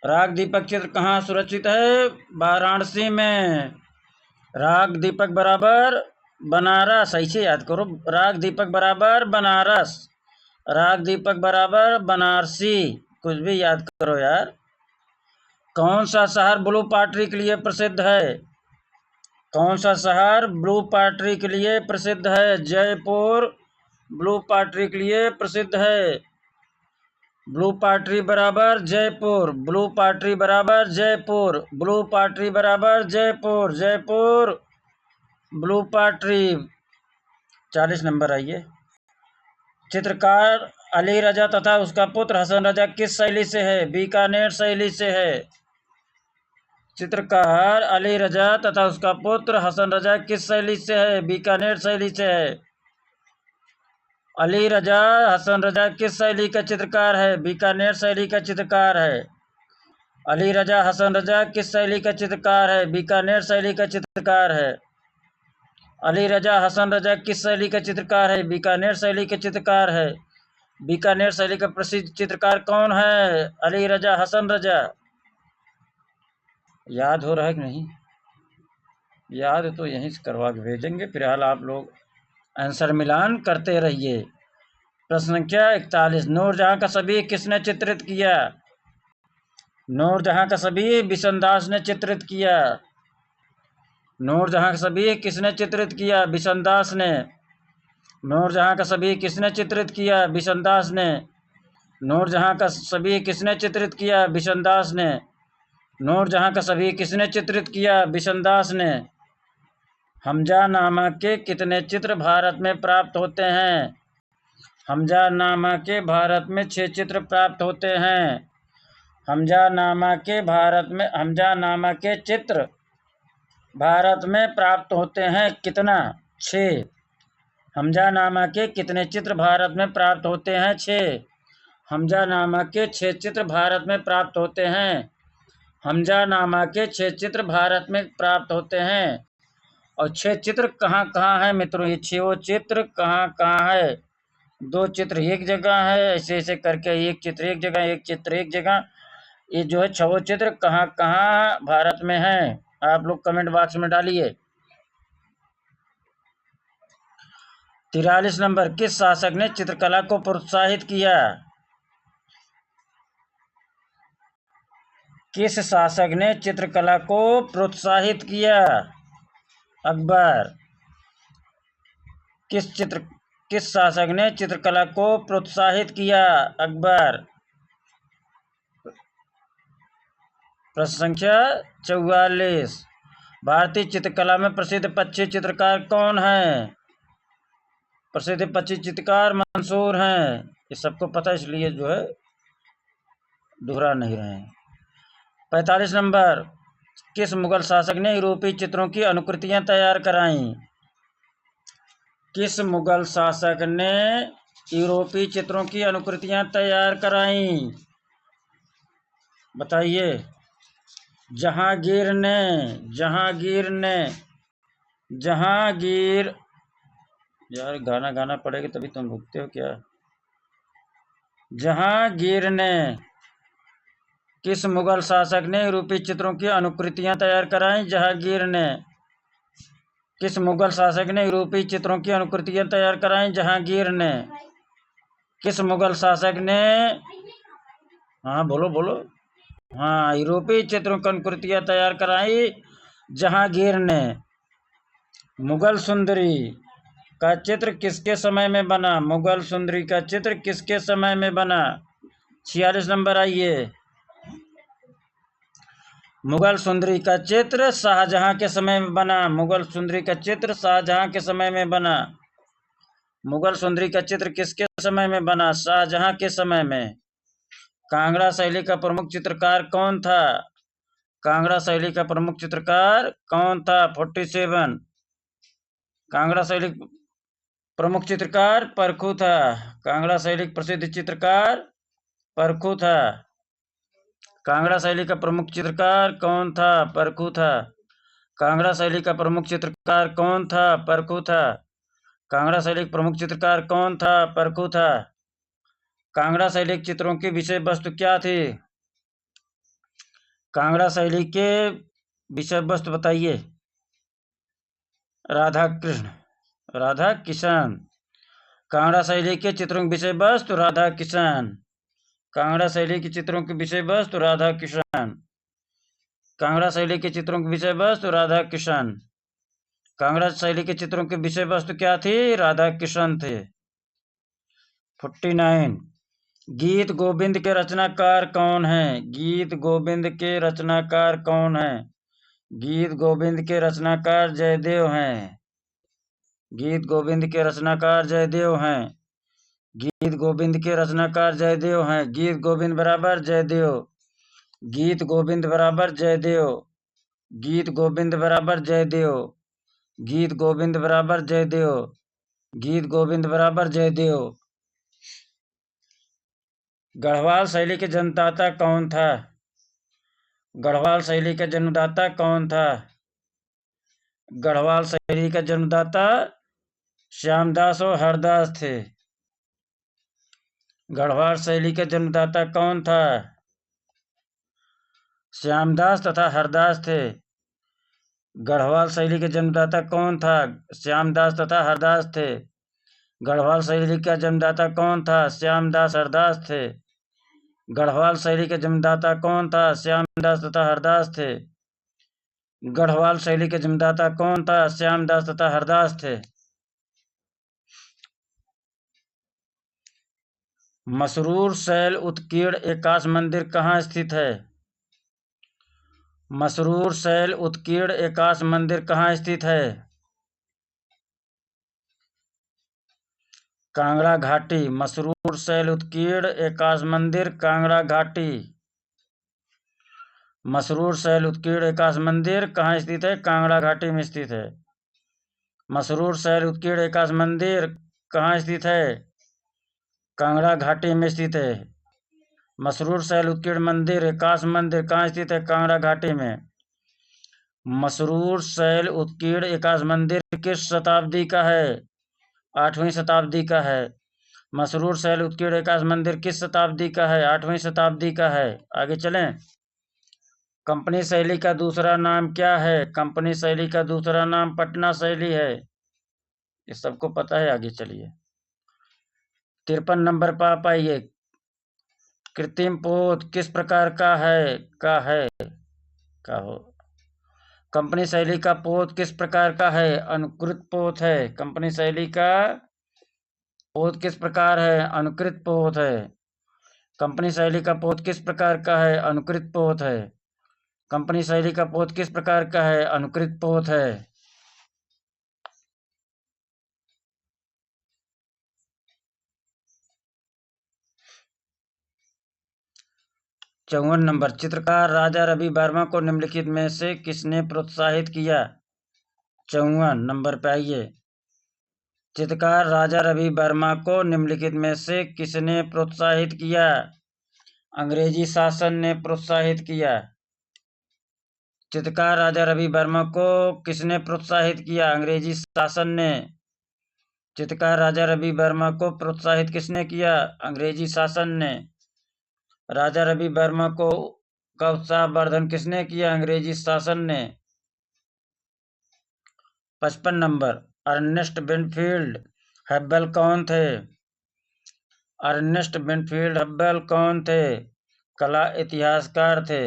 राग दीपक चित्र कहाँ सुरक्षित है? वाराणसी में। राग दीपक बराबर बनारस, ऐसे याद करो। राग दीपक बराबर बनारस, राग दीपक बराबर बनारसी, कुछ भी याद करो यार। कौन सा शहर ब्लू पॉटरी के लिए प्रसिद्ध है? कौन सा शहर ब्लू पॉटरी के लिए प्रसिद्ध है? जयपुर ब्लू पॉटरी के लिए प्रसिद्ध है। ब्लू पॉटरी बराबर जयपुर, ब्लू पॉटरी बराबर जयपुर, ब्लू पॉटरी बराबर Jaipur, Jaipur blue pottery. 40 number आइए। चित्रकार अली रजा तथा उसका पुत्र हसन रजा किस शैली से है? बीकानेर शैली से है। चित्रकार अली रजा तथा उसका पुत्र हसन रजा किस शैली से है? बीकानेर शैली से है। अली रजा हसन रजा किस शैली का चित्रकार है? बीकानेर शैली का चित्रकार है। अली रजा हसन रजा किस शैली का चित्रकार है? बीकानेर शैली का चित्रकार है। अली रजा हसन रजा किस शैली का चित्रकार है? बीकानेर शैली के चित्रकार है। बीकानेर शैली का प्रसिद्ध चित्रकार कौन है? अली रजा हसन रजा। याद हो रहा है कि नहीं? याद तो यहीं से करवा के भेजेंगे। फिलहाल आप लोग आंसर मिलान करते रहिए। प्रश्न संख्या 41, नूरजहां का सभी किसने चित्रित किया? नूरजहां का सभी बिशन दास ने चित्रित किया। नूरजहां का सभी किसने चित्रित किया? बिशन दास ने। नूरजहां का सभी किसने चित्रित किया? बिशन दास ने। नूरजहां का सभी किसने चित्रित किया? बिशन दास ने। नूरजहां का सभी किसने चित्रित किया? बिशन दास ने। हमजानामा के कितने चित्र भारत में प्राप्त होते हैं? हमजानामा के भारत में 6 चित्र प्राप्त होते हैं। हमजानामा के चित्र भारत में प्राप्त होते हैं कितना? 6। हमजानामा के कितने चित्र भारत में प्राप्त होते हैं? 6। हमजानामा के 6 चित्र भारत में प्राप्त होते हैं। हमजानामा के 6 चित्र भारत में प्राप्त होते हैं। और 6 चित्र कहाँ कहाँ है मित्रों? ये 6 चित्र कहाँ कहाँ है? 2 चित्र एक जगह है, ऐसे ऐसे करके एक चित्र एक जगह, एक चित्र एक जगह। ये जो है 6 चित्र कहाँ कहाँ भारत में है? आप लोग कमेंट बॉक्स में डालिए। 43 नंबर, किस शासक ने चित्रकला को प्रोत्साहित किया? किस शासक ने चित्रकला को प्रोत्साहित किया? अकबर। किस शासक ने चित्रकला को प्रोत्साहित किया? अकबर। प्रश्न संख्या 44, भारतीय चित्रकला में प्रसिद्ध पक्षी चित्रकार कौन है? प्रसिद्ध पक्षी चित्रकार मंसूर हैं। ये सबको पता, इसलिए जो है दोहरा नहीं रहे हैं। 45 नंबर, किस मुगल शासक ने यूरोपीय चित्रों की अनुकृतियां तैयार कराईं? किस मुगल शासक ने यूरोपीय चित्रों की अनुकृतियां तैयार कराईं? बताइए। जहांगीर ने। जहांगीर। यार गाना गाना पड़ेगा तभी तुम रुकते हो क्या? जहांगीर ने। किस मुगल शासक ने यूरोपीय चित्रों की अनुकृतियां तैयार कराई? जहांगीर ने। किस मुगल शासक ने यूरोपीय चित्रों की अनुकृतियां तैयार कराई? जहांगीर ने। किस मुगल शासक ने, हाँ बोलो बोलो, हाँ, यूरोपीय चित्रों की अनुकृतियां तैयार कराई? जहांगीर ने। मुगल सुंदरी का चित्र किसके समय में बना? मुगल सुंदरी का चित्र किसके समय में बना? 46 नंबर आइए। मुगल सुंदरी का चित्र शाहजहां के समय में बना। मुगल सुंदरी का चित्र शाहजहां के समय में बना। मुगल सुंदरी का चित्र किसके समय में बना? शाहजहां के समय में। कांगड़ा शैली का प्रमुख चित्रकार कौन था? कांगड़ा शैली का प्रमुख चित्रकार कौन था? 47। कांगड़ा शैली प्रमुख चित्रकार परखू था। कांगड़ा शैली प्रसिद्ध चित्रकार परखू था। कांगड़ा शैली का प्रमुख चित्रकार कौन था? परखू था। कांगड़ा शैली का प्रमुख चित्रकार कौन था? परखू था। कांगड़ा शैली का प्रमुख चित्रकार कौन था? परखू था। कांगड़ा शैली के चित्रों की विषय वस्तु क्या थी? कांगड़ा शैली के विषय वस्तु बताइए। राधा कृष्ण, राधा किशन। कांगड़ा शैली के चित्रों की विषय वस्तु राधा किशन। कांगड़ा शैली के चित्रों की विषय वस्तु राधा किशन। कांगड़ा शैली के चित्रों की विषय वस्तु राधा किशन। कांगड़ा शैली के चित्रों की विषय वस्तु क्या थी? राधा किशन थे। 49। गीत गोविंद के रचनाकार कौन है? गीत गोविंद के रचनाकार कौन है? गीत गोविंद के रचनाकार जयदेव हैं। गीत गोविंद के रचनाकार जयदेव हैं। गीत गोविंद के रचनाकार जयदेव हैं। गीत गोविंद बराबर जयदेव। गीत गोविंद बराबर जयदेव। गीत गोविंद बराबर जयदेव। गीत गोविंद बराबर जयदेव। गीत गोविंद बराबर जयदेव। गढ़वाल शैली के जन्मदाता कौन था? गढ़वाल शैली का जन्मदाता कौन था? गढ़वाल शैली का जन्मदाता श्यामदास और हरदास थे। गढ़वाल शैली का जन्मदाता कौन था? श्यामदास तथा हरदास थे। गढ़वाल शैली के जन्मदाता कौन था? श्यामदास तथा हरदास थे। गढ़वाल शैली का जन्मदाता कौन था? श्यामदास हरदास थे। गढ़वाल शैली के जन्मदाता कौन था? श्यामदास तथा हरदास थे। गढ़वाल शैली के जन्मदाता कौन था? श्यामदास तथा हरदास थे। मसरूर शैल उत्कीर्ण एकाश मंदिर कहाँ स्थित है? मसरूर शैल उत्कीर्ण एकाश मंदिर कहाँ स्थित है? कांगड़ा घाटी। मसरूर शैल उत्कीर्ण एकाश मंदिर कांगड़ा घाटी। मसरूर शैल उत्कीर्ण एकाश मंदिर कहाँ स्थित है? कांगड़ा घाटी में स्थित है। मसरूर शैल उत्कीर्ण एकाश मंदिर कहाँ स्थित है? कांगड़ा घाटी में स्थित है। मसरूर शैल उत्कीर्ण मंदिर एकाश मंदिर कहाँ स्थित है? कांगड़ा घाटी में। मसरूर शैल उत्कीर्ण एकाश मंदिर किस शताब्दी का है? 8वीं शताब्दी का है। मसरूर शैल उत्कीर्ण एकाश मंदिर किस शताब्दी का है? 8वीं शताब्दी का है। आगे चलें। कंपनी शैली का दूसरा नाम क्या है? कंपनी शैली का दूसरा नाम पटना शैली है। ये सबको पता है। आगे चलिए। 53 नंबर पर पाइए। कृत्रिम पोत किस प्रकार का है? का हो। कंपनी शैली का पोत किस प्रकार का है? अनुकृत पोत है। कंपनी शैली का पोत किस प्रकार है? अनुकृत पोत है। कंपनी शैली का पोत किस प्रकार का है? अनुकृत पोत है। कंपनी शैली का पोत किस प्रकार का है? अनुकृत पोत है। 54 नंबर। चित्रकार राजा रवि वर्मा को निम्नलिखित में से किसने प्रोत्साहित किया? 54 नंबर पे आइए। चित्रकार राजा रवि वर्मा को निम्नलिखित में से किसने प्रोत्साहित किया? अंग्रेजी शासन ने प्रोत्साहित किया। चित्रकार राजा रवि वर्मा को किसने प्रोत्साहित किया? अंग्रेजी शासन ने। चित्रकार राजा रवि वर्मा को प्रोत्साहित किसने किया? अंग्रेजी शासन ने। राजा रवि वर्मा को का उत्साहवर्धन किसने किया? अंग्रेजी शासन ने। 55 नंबर, अर्नेस्ट बेनफील्ड हब्बल कौन थे? अर्नेस्ट बेनफील्ड हब्बल कौन थे? कला इतिहासकार थे।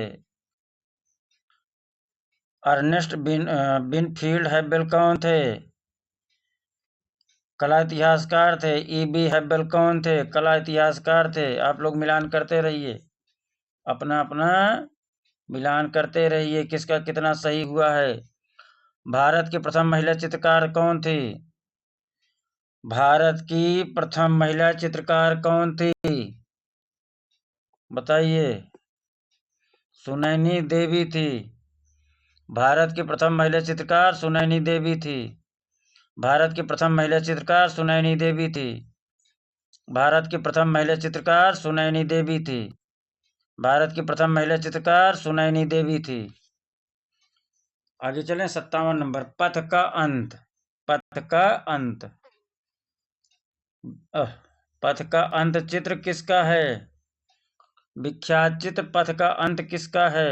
अर्नेस्ट बेनफील्ड हब्बल कौन थे? कला इतिहासकार थे। E.B. हब्बल कौन थे? कला इतिहासकार थे। आप लोग मिलान करते रहिए, अपना अपना मिलान करते रहिए, किसका कितना सही हुआ है। भारत की प्रथम महिला चित्रकार कौन थी? भारत की प्रथम महिला चित्रकार कौन थी? बताइए। सुनैनी देवी थी। भारत की प्रथम महिला चित्रकार सुनैनी देवी थी। भारत की प्रथम महिला चित्रकार सुनैनी देवी थी। भारत की प्रथम महिला चित्रकार सुनैनी देवी थी। भारत की प्रथम महिला चित्रकार सुनैनी देवी थी। आगे चलें। 57 नंबर, पथ का अंत। पथ का अंत। पथ का अंत चित्र किसका है? विख्यात चित्र पथ का अंत किसका है?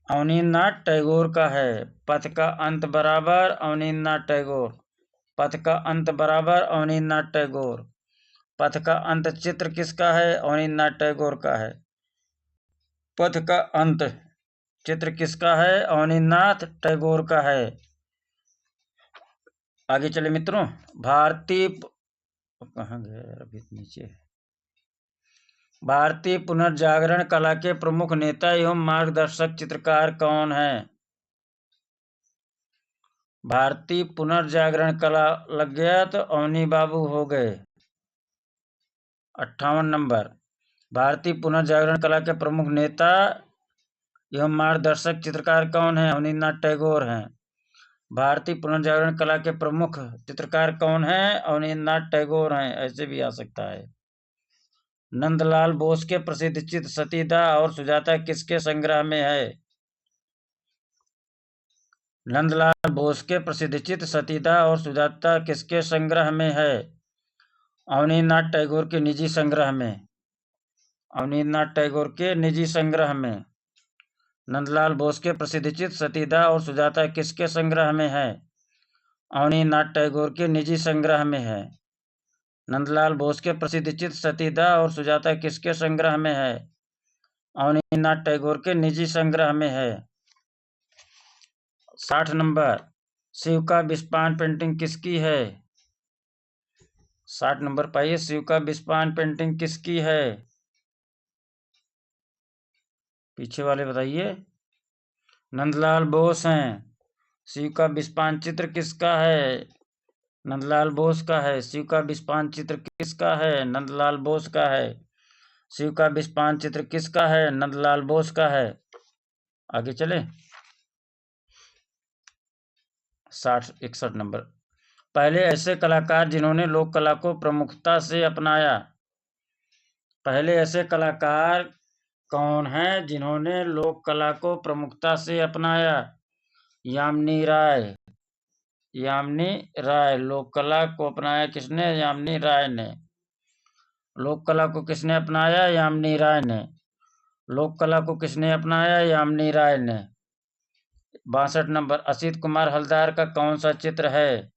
अवनींद्रनाथ टैगोर का है। पथ का अंत बराबर अवनींद्रनाथ टैगोर। पथ का अंत बराबर अवनींद्रनाथ टैगोर। पथ का अंत चित्र किसका है? अवनींद्रनाथ टैगोर का है। पथ का अंत चित्र किसका है? अवनींद्रनाथ टैगोर का है। आगे चले मित्रों। भारतीय कहाँ गए? अभी नीचे। भारतीय पुनर्जागरण कला के प्रमुख नेता एवं मार्गदर्शक चित्रकार कौन है? भारतीय पुनर्जागरण कला लग गया तो अवनी बाबू हो गए। 58 नंबर, भारतीय पुनर्जागरण कला के प्रमुख नेता एवं मार्गदर्शक चित्रकार कौन है? अवनींद्रनाथ टैगोर हैं। भारतीय पुनर्जागरण कला के प्रमुख चित्रकार कौन है? अवनींद्रनाथ टैगोर हैं। ऐसे भी आ सकता है। नंदलाल बोस के प्रसिद्ध चित्र सतीदाह और सुजाता किसके संग्रह में है? नंदलाल बोस के प्रसिद्ध चित्र सतीदाह और सुजाता किसके संग्रह में है? अवनींद्रनाथ टैगोर के निजी संग्रह में। अवनींद्रनाथ टैगोर के निजी संग्रह में। नंदलाल बोस के प्रसिद्ध चित्र सतीदाह और सुजाता किसके संग्रह में है? अवनींद्रनाथ टैगोर के निजी संग्रह में है। नंदलाल बोस के प्रसिद्ध चित्र सतीदाह और सुजाता किसके संग्रह में है? अवनींद्रनाथ टैगोर के निजी संग्रह में है। 60 नंबर, शिव का विस्पान पेंटिंग किसकी है? 60 नंबर पाइए। शिव का विस्पान पेंटिंग किसकी है? पीछे वाले बताइए। नंदलाल बोस हैं। शिव का विस्पान चित्र किसका है? नंदलाल बोस का है। शिव का विस्पान चित्र किसका है? नंदलाल बोस का है। शिव का विस्पान चित्र किसका है? नंदलाल बोस का है। आगे चले। 61 नंबर, पहले ऐसे कलाकार जिन्होंने लोक कला को प्रमुखता से अपनाया। पहले ऐसे कलाकार कौन हैं जिन्होंने लोक कला को प्रमुखता से अपनाया? यामिनी राय। यामिनी राय। लोक कला को अपनाया किसने? यामिनी राय ने। लोक कला को किसने अपनाया? यामिनी राय ने। लोक कला को किसने अपनाया? यामिनी राय ने। 62 नंबर, असित कुमार हलदार का कौन सा चित्र है?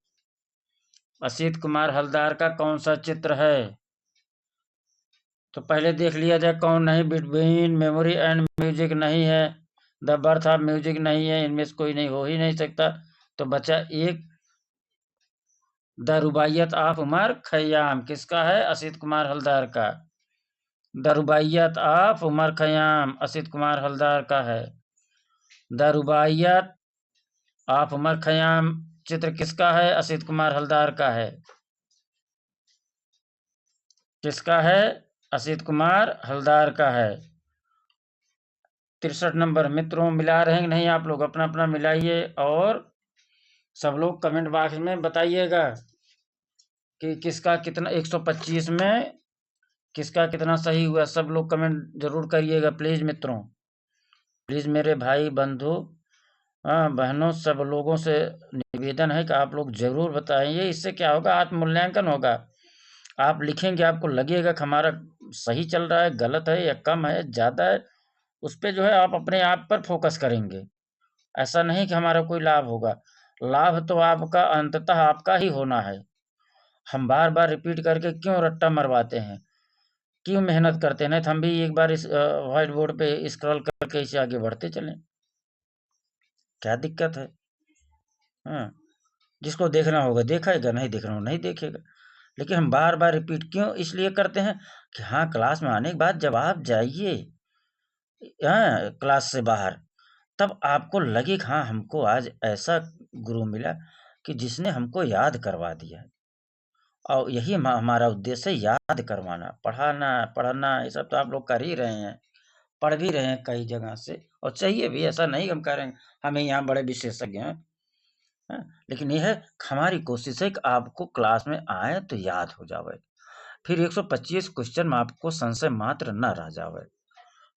असित कुमार हलदार का कौन सा चित्र है? तो पहले देख लिया जाए कौन नहीं। बिटवीन मेमोरी एंड म्यूजिक नहीं है। द बर्थ ऑफ म्यूजिक नहीं है। इनमें से कोई नहीं हो ही नहीं सकता। तो बचा एक, द रुबाइयत ऑफ उमर खयाम। किसका है? असित कुमार हलदार का। द रुबाइयत ऑफ उमर खयाम असित कुमार हलदार का है। द रुबाइयत ऑफ उमर खयाम चित्र किसका है? असित कुमार हलदार का है। किसका है? असित कुमार हलदार का है। 63 नंबर, मित्रों मिला रहे हैं नहीं आप लोग? अपना अपना मिलाइए और सब लोग कमेंट बॉक्स में बताइएगा कि किसका कितना 125 में किसका कितना सही हुआ। सब लोग कमेंट जरूर करिएगा प्लीज मित्रों। प्लीज मेरे भाई बंधु बहनों सब लोगों से निवेदन है कि आप लोग जरूर बताइए। इससे क्या होगा? आत्ममूल्यांकन होगा। आप लिखेंगे, आपको लगेगा कि हमारा सही चल रहा है, गलत है या कम है, ज़्यादा है, उस पे जो है आप अपने आप पर फ़ोकस करेंगे। ऐसा नहीं कि हमारा कोई लाभ होगा, लाभ तो आपका अंततः आपका ही होना है। हम बार-बार रिपीट करके क्यों रट्टा मरवाते हैं? क्यों मेहनत करते हैं? नहीं तो हम भी एक बार इस व्हाइट बोर्ड पे स्क्रॉल करके इसे आगे बढ़ते चलें। क्या दिक्कत है? हाँ, जिसको देखना होगा देखेगा, नहीं देखना हो नहीं देखेगा। लेकिन हम बार-बार रिपीट क्यों इसलिए करते हैं कि हाँ, क्लास में आने के बाद जब आप जाइए क्लास से बाहर, तब आपको लगे कि हाँ, हमको आज ऐसा गुरु मिला कि जिसने हमको याद करवा दिया। और यही हमारा उद्देश्य है, याद करवाना, पढ़ाना, पढ़ना ये सब तो आप लोग कर ही रहे हैं, पढ़ भी रहे हैं कई जगह से और चाहिए भी, ऐसा नहीं हम कह रहे हैं, हमें यहाँ बड़े विशेषज्ञ हैं। हाँ, लेकिन ये है हमारी कोशिश है कि आपको क्लास में आए तो याद हो जावे, फिर 125 क्वेश्चन में आपको संशय मात्र न रह जावे।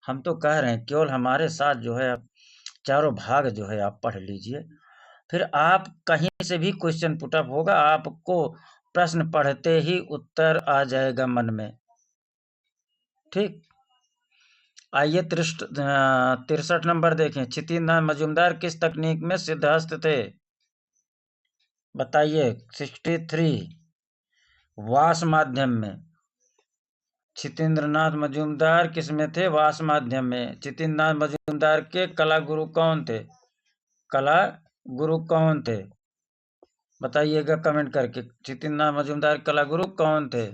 हम तो कह रहे हैं केवल हमारे साथ जो है चारों भाग जो है आप पढ़ लीजिए, फिर आप कहीं से भी क्वेश्चन पुट अप होगा, आपको प्रश्न पढ़ते ही उत्तर आ जाएगा मन में। ठीक, आइए 63 नंबर देखें। क्षितिज मजूमदार किस तकनीक में सिद्धहस्त थे? बताइए। 63 वास माध्यम में। क्षितेंद्रनाथ मजूमदार किस में थे? वास माध्यम में। क्षितिजनाथ मजूमदार के कला गुरु कौन थे? कला गुरु कौन थे? बताइएगा कमेंट करके। क्षितिजनाथ मजूमदार कला गुरु कौन थे?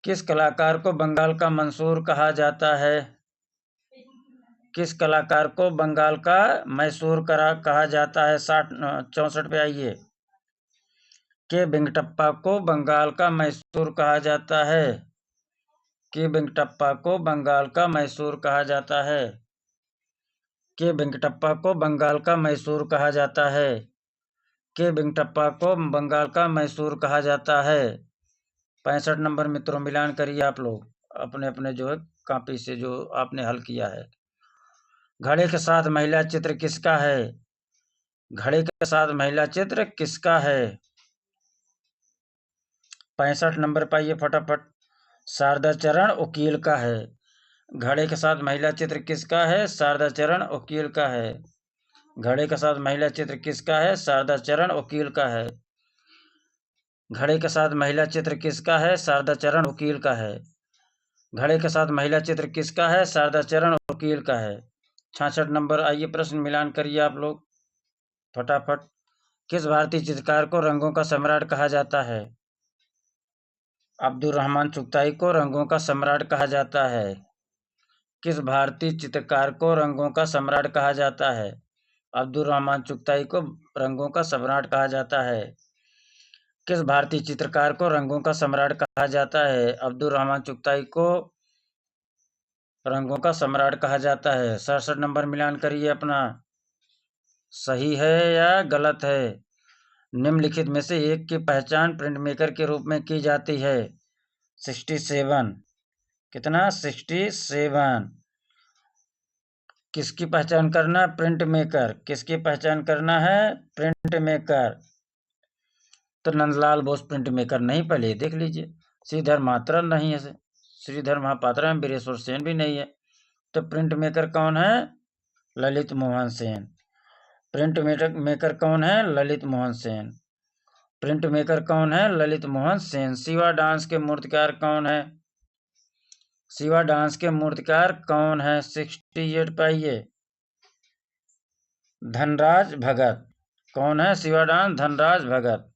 किस कलाकार को बंगाल का मंसूर कहा जाता है? किस कलाकार को बंगाल का मैसूर कहा जाता है? 64 पे आइए। के वेंकटप्पा को बंगाल का मैसूर कहा जाता है। के वेंकटप्पा को बंगाल का मैसूर कहा जाता है। के वेंकटप्पा को बंगाल का मैसूर कहा जाता है। के वेंकटप्पा को बंगाल का मैसूर कहा जाता है। 65 नंबर मित्रों मिलान करिए आप लोग अपने अपने जो है कॉपी से जो आपने हल किया है। घड़े के साथ महिला चित्र किसका है? घड़े के साथ महिला चित्र किसका है? 65 नंबर पाइए फटाफट। शारदा चरण वकील का है। घड़े के साथ महिला चित्र किसका है? शारदा चरण वकील का है। घड़े के साथ महिला चित्र किसका है? शारदा चरण वकील का है। घड़े के साथ महिला चित्र किसका है? शारदा चरण वकील का है। घड़े के साथ महिला चित्र किसका है? शारदा चरण वकील का है। 66 नंबर आइए प्रश्न मिलान करिए आप लोग फटाफट। किस भारतीय चित्रकार को रंगों का सम्राट कहा जाता है? अब्दुल रहमान चुगताई को रंगों का सम्राट कहा जाता है। किस भारतीय चित्रकार को रंगों का सम्राट कहा जाता है? अब्दुल रहमान चुगताई को रंगों का सम्राट कहा जाता है। किस भारतीय चित्रकार को रंगों का सम्राट कहा जाता है? अब्दुल रहमान चुगताई को रंगों का सम्राट कहा जाता है। 67 नंबर मिलान करिए अपना। सही है या गलत है? निम्नलिखित में से एक की पहचान प्रिंट मेकर के रूप में की जाती है। 67 कितना? 67 किसकी पहचान करना? Print maker. किसकी पहचान करना है? Print maker. तो नंदलाल बोस प्रिंट मेकर नहीं, पहले देख लीजिए। श्रीधर महापात्र नहीं है, श्रीधर महापात्र है, वीरेश्वर सेन भी नहीं है। तो प्रिंट मेकर कौन है? ललित मोहन सेन। प्रिंट मेकर कौन है? ललित मोहन सेन। प्रिंट मेकर कौन है? ललित मोहन सेन। शिवा डांस के मूर्तिकार कौन है? शिवा डांस के मूर्तिकार कौन है? 68 पाइए। धनराज भगत। कौन है? शिवा डांस धनराज भगत।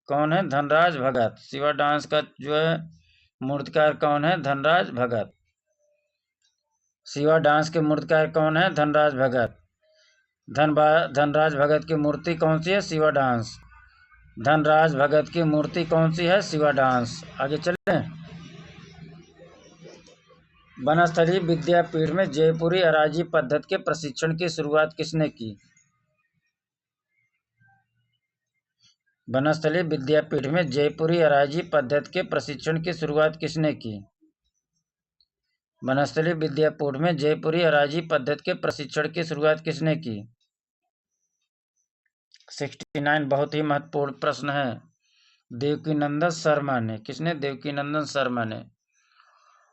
कौन है? धनराज भगत। शिवा डांस का जो है मूर्तिकार कौन है? धनराज भगत। शिवा डांस के मूर्तिकार कौन है? धनराज भगत। धनराज भगत की मूर्ति कौन सी है? शिवा डांस। धनराज भगत की मूर्ति कौन सी है? शिवा डांस। आगे चलें। बनस्थली विद्यापीठ में जयपुरी अराजी पद्धति के प्रशिक्षण की शुरुआत किसने की? बनस्थली विद्यापीठ में जयपुरी अराजी पद्धति के प्रशिक्षण की शुरुआत किसने की? बनस्थली विद्यापीठ में जयपुरी अराजी पद्धति के प्रशिक्षण की शुरुआत किसने की? 69 बहुत ही महत्वपूर्ण प्रश्न है। देवकीनंदन शर्मा ने। किसने? देवकीनंदन शर्मा ने।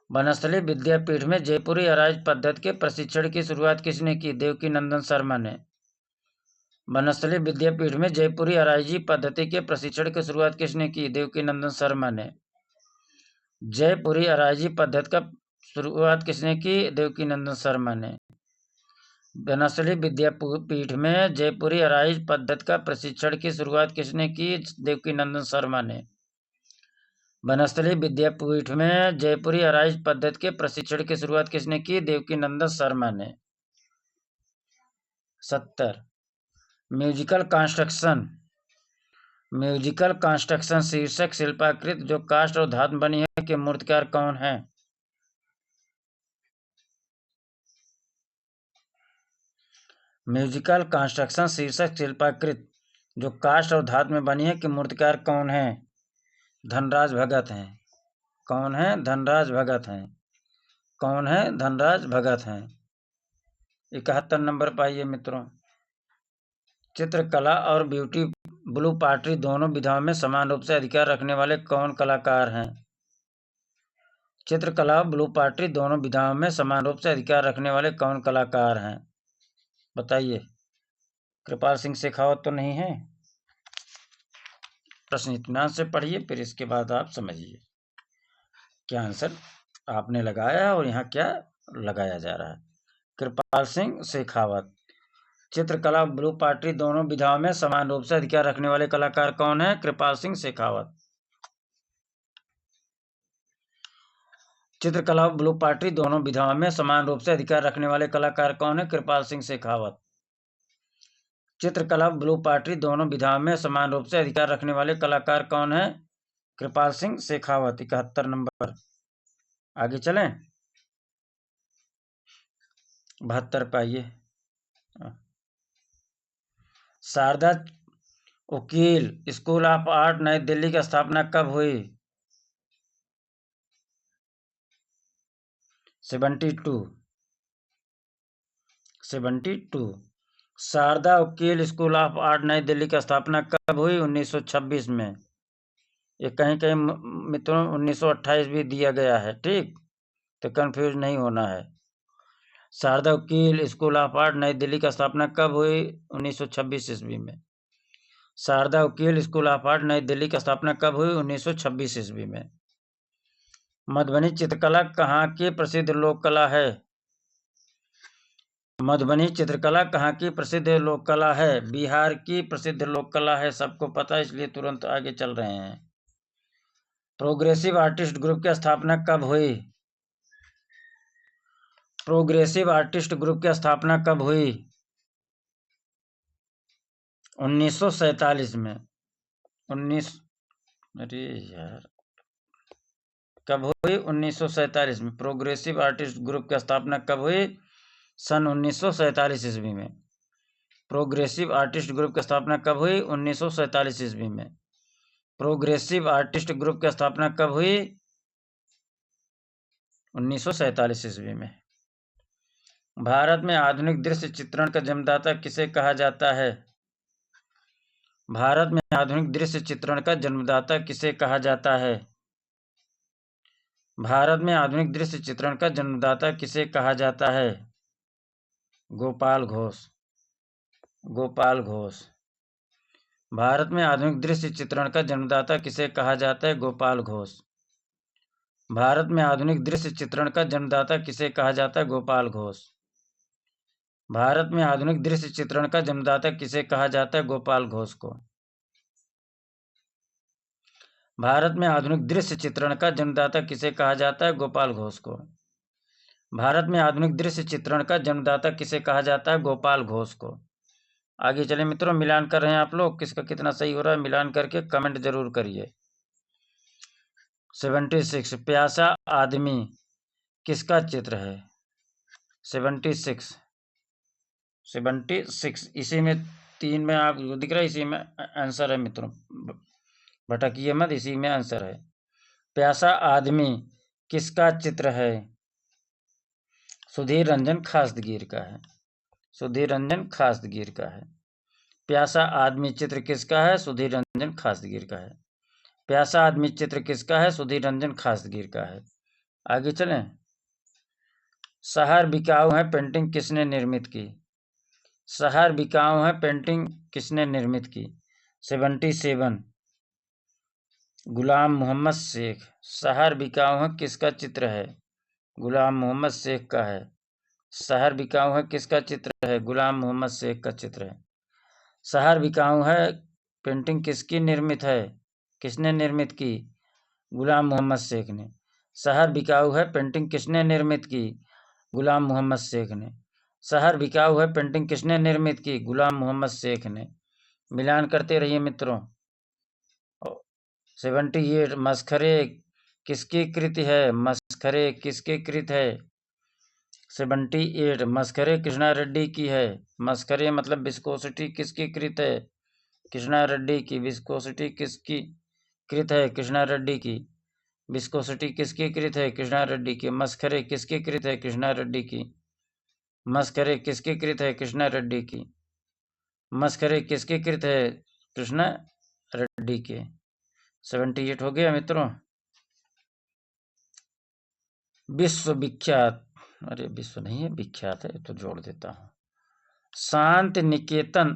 वनस्थली विद्यापीठ में जयपुरी आरआई पद्धति के प्रशिक्षण की शुरुआत किसने की? देवकीनंदन शर्मा ने। वनस्थली विद्यापीठ में जयपुरी आरआई पद्धति के प्रशिक्षण की शुरुआत किसने की? देवकीनंदन शर्मा ने। जयपुरी आरआई पद्धति का शुरुआत किसने की? देवकीनंदन शर्मा ने। वनस्थली विद्यापीठ में जयपुरी आरआई पद्धति का प्रशिक्षण की शुरुआत किसने की? देवकीनंदन शर्मा ने। वनस्थली विद्यापीठ में जयपुरी आरआई पद्धति के प्रशिक्षण की शुरुआत किसने की? देवकीनंदन शर्मा ने। 70। म्यूजिकल कंस्ट्रक्शन शीर्षक शिल्पाकृत जो काष्ठ और धातु बनी है के मूर्तिकार कौन है? म्यूजिकल कंस्ट्रक्शन शीर्षक शिल्पाकृत जो काष्ठ और धातु में बनी है कि मूर्तिकार कौन है? धनराज भगत हैं। कौन है? धनराज भगत हैं। कौन है? धनराज भगत हैं। 71 नंबर पाइए मित्रों। चित्रकला और ब्यूटी ब्लू पॉटरी दोनों विधाओं में समान रूप से अधिकार रखने वाले कौन कलाकार हैं? चित्रकला और ब्लू पॉटरी दोनों विधाओं में समान रूप से अधिकार रखने वाले कौन कलाकार हैं? बताइए। कृपाल सिंह शेखावत तो नहीं है? प्रश्न इत्मीनान से पढ़िए, फिर इसके बाद आप समझिए क्या आंसर आपने लगाया और यहाँ क्या लगाया जा रहा है। कृपाल सिंह शेखावत। चित्रकला ब्लू पॉटरी दोनों विधाओं में समान रूप से अधिकार रखने वाले कलाकार कौन है? कृपाल सिंह शेखावत। चित्रकला ब्लू पॉटरी दोनों विधाओं में समान रूप से अधिकार रखने वाले कलाकार कौन है? कृपाल सिंह शेखावत। चित्रकला ब्लू पॉटरी दोनों विधाओं में समान रूप से अधिकार रखने वाले कलाकार कौन है? कृपाल सिंह शेखावत। 71 नंबर। आगे चलें। 72 पाइए। शारदा उकील स्कूल ऑफ आर्ट नई दिल्ली की स्थापना कब हुई? 72। शारदा उकील स्कूल ऑफ आर्ट नई दिल्ली की स्थापना कब हुई? 1926 में। ये कहीं कहीं मित्रों 1928 भी दिया गया है, ठीक, तो कंफ्यूज नहीं होना है। शारदा उकील स्कूल ऑफ आर्ट नई दिल्ली की स्थापना कब हुई? 1926 ईस्वी में। शारदा उकील स्कूल ऑफ आर्ट नई दिल्ली की स्थापना कब हुई? 1926 ईस्वी में। मधुबनी चित्रकला कहाँ की प्रसिद्ध लोक कला है? मधुबनी चित्रकला कहाँ की प्रसिद्ध लोक कला है? बिहार की प्रसिद्ध लोक कला है, सबको पता है, इसलिए तुरंत आगे चल रहे हैं। प्रोग्रेसिव आर्टिस्ट ग्रुप की स्थापना कब हुई? प्रोग्रेसिव आर्टिस्ट ग्रुप की स्थापना कब हुई? 1947 में। 19 अरे यार कब हुई? 1947 में। प्रोग्रेसिव आर्टिस्ट ग्रुप की स्थापना कब हुई? सन 1947 ईस्वी में। प्रोग्रेसिव आर्टिस्ट ग्रुप की स्थापना कब हुई? 1947 ईस्वी में। प्रोग्रेसिव आर्टिस्ट ग्रुप की स्थापना कब हुई? 1947 ईस्वी में। भारत में आधुनिक दृश्य चित्रण का जन्मदाता किसे कहा जाता है? भारत में आधुनिक दृश्य चित्रण का जन्मदाता किसे कहा जाता है? भारत में आधुनिक दृश्य चित्रण का जन्मदाता किसे कहा जाता है? गोपाल घोष। गोपाल घोष। भारत में आधुनिक दृश्य चित्रण का जन्मदाता किसे कहा जाता है? गोपाल घोष। भारत में आधुनिक दृश्य चित्रण का जन्मदाता किसे कहा जाता है? गोपाल घोष। भारत में आधुनिक दृश्य चित्रण का जन्मदाता किसे कहा जाता है? गोपाल घोष को। भारत में आधुनिक दृश्य चित्रण का जन्मदाता किसे कहा जाता है? गोपाल घोष को। भारत में आधुनिक दृश्य चित्रण का जन्मदाता किसे कहा जाता है? गोपाल घोष को। आगे चले मित्रों, मिलान कर रहे हैं आप लोग, किसका कितना सही हो रहा है मिलान करके कमेंट जरूर करिए। 76 प्यासा आदमी किसका चित्र है? 76 इसी में 3 में आप दिख रहा है, इसी में आंसर है मित्रों, भटकिए मत, इसी में आंसर है। प्यासा आदमी किसका चित्र है? सुधीर रंजन खासदगीर का है। सुधीर रंजन खासदगीर का है। प्यासा आदमी चित्र किसका है? सुधीर रंजन खासदगीर का है। प्यासा आदमी चित्र किसका है? सुधीर रंजन खासगीर का है। आगे चलें। शहर बिकाऊ है पेंटिंग किसने निर्मित की? शहर बिकाऊ है पेंटिंग किसने निर्मित की? 77 गुलाम मोहम्मद शेख। शहर बिकाऊ है किसका चित्र है? गुलाम मोहम्मद शेख का है। शहर बिकाऊ है किसका चित्र है? गुलाम मोहम्मद शेख का चित्र है। शहर बिकाऊ है पेंटिंग किसकी निर्मित है? किसने निर्मित की? गुलाम मोहम्मद शेख ने। शहर बिकाऊ है पेंटिंग किसने निर्मित की? गुलाम मोहम्मद शेख ने। शहर बिकाऊ है पेंटिंग किसने निर्मित की? गुलाम मोहम्मद शेख ने। मिलान करते रहिए मित्रों। 78 मस्खरे किसकी कृति है? मस्खरे किसकी कृत है? 78 मस्खरे कृष्णा रेड्डी की है। मस्खरे मतलब विस्कोसिटी किसकी कृत है? कृष्णा रेड्डी की। विस्कोसिटी किसकी कृत है? कृष्णा रेड्डी की। विस्कोसिटी किसकी कृत है? कृष्णा रेड्डी की। मस्खरे किसकी कृत है? कृष्णा रेड्डी की। मस्खरे किसकी कृत है? कृष्णा रेड्डी की। मस्खरे किसकी कृत है? कृष्णा रेड्डी के। 78 हो गया मित्रों। विश्व विख्यात, अरे विश्व नहीं है विख्यात है तो जोड़ देता हूँ। शांति निकेतन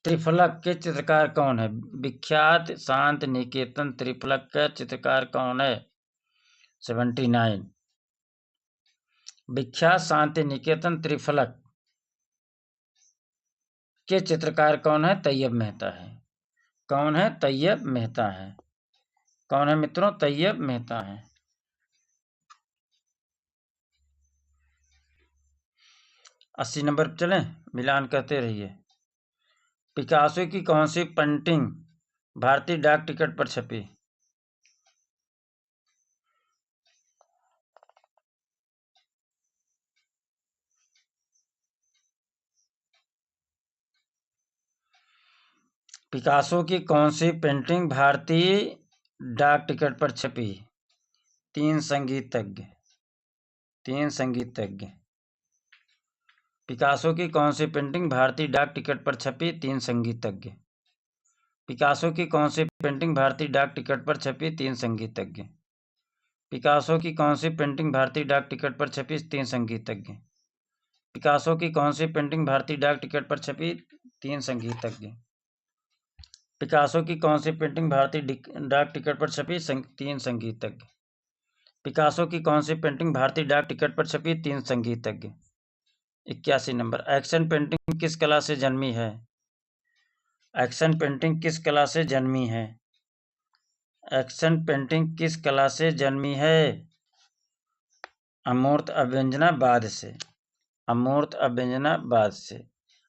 त्रिफलक के चित्रकार कौन है? विख्यात शांति निकेतन त्रिफलक का चित्रकार कौन है? 79 विख्यात शांति निकेतन त्रिफलक के चित्रकार कौन है? तैयब मेहता है। कौन है? तैयब मेहता है। कौन है मित्रों? तैयब मेहता है। 80 नंबर पर चलें, मिलान करते रहिए। पिकासो की कौन सी पेंटिंग भारतीय डाक टिकट पर छपी? पिकासो की कौन सी पेंटिंग भारतीय डाक टिकट पर छपी? तीन संगीतज्ञ। पिकासो की कौन सी पेंटिंग भारतीय डाक टिकट पर छपी? तीन संगीतज्ञ। पिकासो की कौन सी पेंटिंग भारतीय डाक टिकट पर छपी? तीन संगीतज्ञ। पिकासो की कौन सी पेंटिंग भारतीय डाक टिकट पर छपी? तीन संगीतज्ञ। पिकासो की कौन सी पेंटिंग भारतीय डाक टिकट पर छपी? तीन संगीतज्ञ। पिकासो की कौन सी पेंटिंग भारतीय डाक टिकट पर छपी? तीन संगीतज्ञ। पिकासो की कौन सी पेंटिंग भारतीय डाक टिकट पर छपी? तीन संगीतज्ञ। 81 नंबर। एक्शन पेंटिंग किस कला से जन्मी है? एक्शन पेंटिंग किस कला से जन्मी है? एक्शन पेंटिंग किस कला से जन्मी है? अमूर्त अभ्यंजनावाद से। अमूर्त अभ्यंजनावाद से।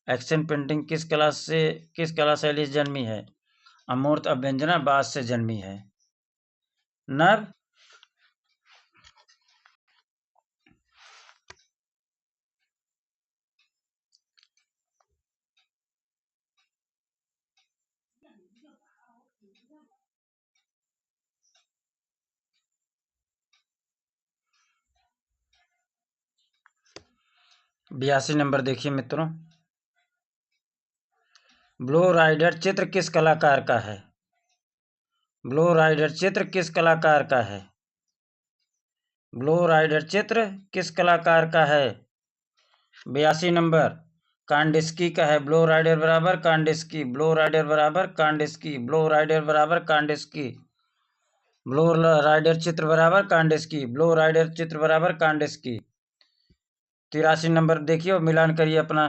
एक्शन पेंटिंग किस कला शैली से जन्मी है? अमूर्त अभ्यंजनावाद से जन्मी है। नर 82 नंबर देखिए मित्रों। ब्लो राइडर चित्र किस कलाकार का है? ब्लो राइडर चित्र किस कलाकार का है? ब्लो राइडर चित्र किस कलाकार का है? 82 नंबर कांडिस्की का है। ब्लो राइडर बराबर कांडिस्की। ब्लो राइडर बराबर कांडिस्की। ब्लो राइडर बराबर कांडिस्की। ब्लो राइडर चित्र बराबर कांडिस्की। ब्लो राइडर चित्र बराबर कांडिस्की। 83 नंबर देखिए और मिलान करिए अपना।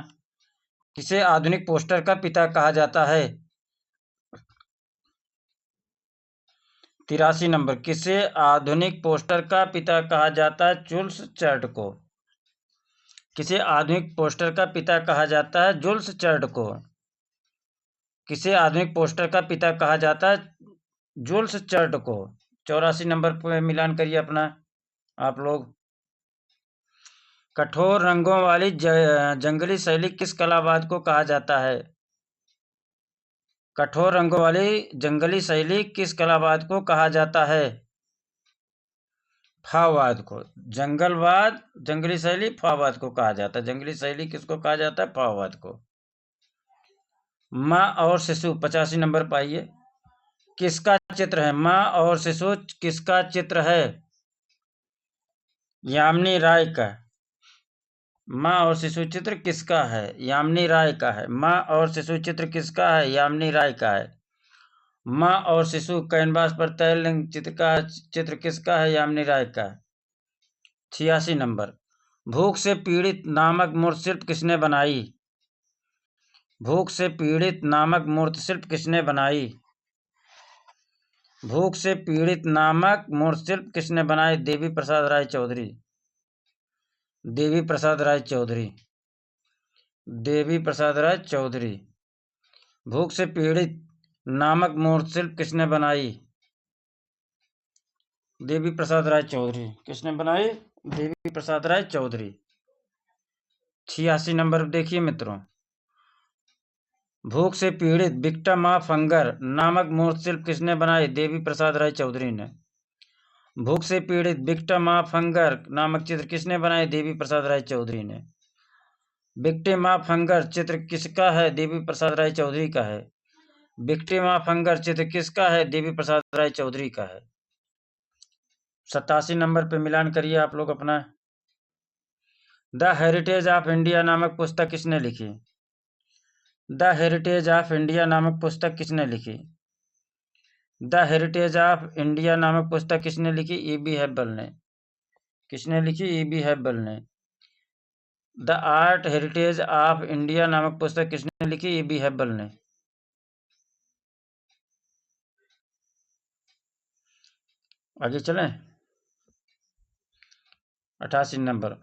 किसे आधुनिक पोस्टर का पिता कहा जाता है? 83 नंबर किसे आधुनिक पोस्टर का पिता कहा जाता है? जुल्स चार्ट को। किसे आधुनिक पोस्टर का पिता कहा जाता है? जुल्स चार्ट को। किसे आधुनिक पोस्टर का पिता कहा जाता है? जुल्स चार्ट को। 84 नंबर पर मिलान करिए अपना आप लोग। कठोर रंगों वाली जंगली शैली किस कलावाद को कहा जाता है? कठोर रंगों वाली जंगली शैली किस कलावाद को कहा जाता है? फाववाद को। जंगलवाद जंगली शैली फाववाद को कहा जाता है। जंगली शैली किसको कहा जाता है? फाववाद को। माँ और शिशु 85 नंबर पाइए। किसका चित्र है? माँ और शिशु किसका चित्र है? यामिनी राय का। माँ और शिशु चित्र किसका है? यामिनी राय का है। माँ और शिशु चित्र किसका है? यामिनी राय का है। माँ और शिशु कैनवास पर तैरलिंग चित्र का चित्र किसका है? यामिनी राय का। 86 नंबर। भूख से पीड़ित नामक मूर्ति शिल्प किसने बनाई? भूख से पीड़ित नामक मूर्ति शिल्प किसने बनाई? भूख से पीड़ित नामक मूर्ति शिल्प किसने बनाई? देवी प्रसाद राय चौधरी। देवी प्रसाद राय चौधरी। देवी प्रसाद राय चौधरी। भूख से पीड़ित नामक मूर्ति शिल्प किसने बनाई? देवी प्रसाद राय चौधरी। किसने बनाई? देवी प्रसाद राय चौधरी। 86 नंबर देखिए मित्रों। भूख से पीड़ित विक्टिम ऑफ हंगर नामक मूर्ति शिल्प किसने बनाई? देवी प्रसाद राय चौधरी ने। भूख से पीड़ित विक्टिम ऑफ हंगर नामक चित्र किसने बनाई? देवी प्रसाद राय चौधरी ने। विक्टिम ऑफ हंगर चित्र किसका है? देवी प्रसाद राय चौधरी का है। विक्टिम ऑफ हंगर चित्र किसका है? देवी प्रसाद राय चौधरी का है। 87 नंबर पे मिलान करिए आप लोग अपना। द हेरिटेज ऑफ इंडिया नामक पुस्तक किसने लिखी? द हेरिटेज ऑफ इंडिया नामक पुस्तक किसने लिखी? द हेरिटेज ऑफ इंडिया नामक पुस्तक किसने लिखी? E.B. हैब्बल ने। किसने लिखी? E.B. हैब्बल ने। The art heritage of India नामक पुस्तक किसने लिखी? E.B. हैब्बल ने। आगे चलें। 88 नंबर।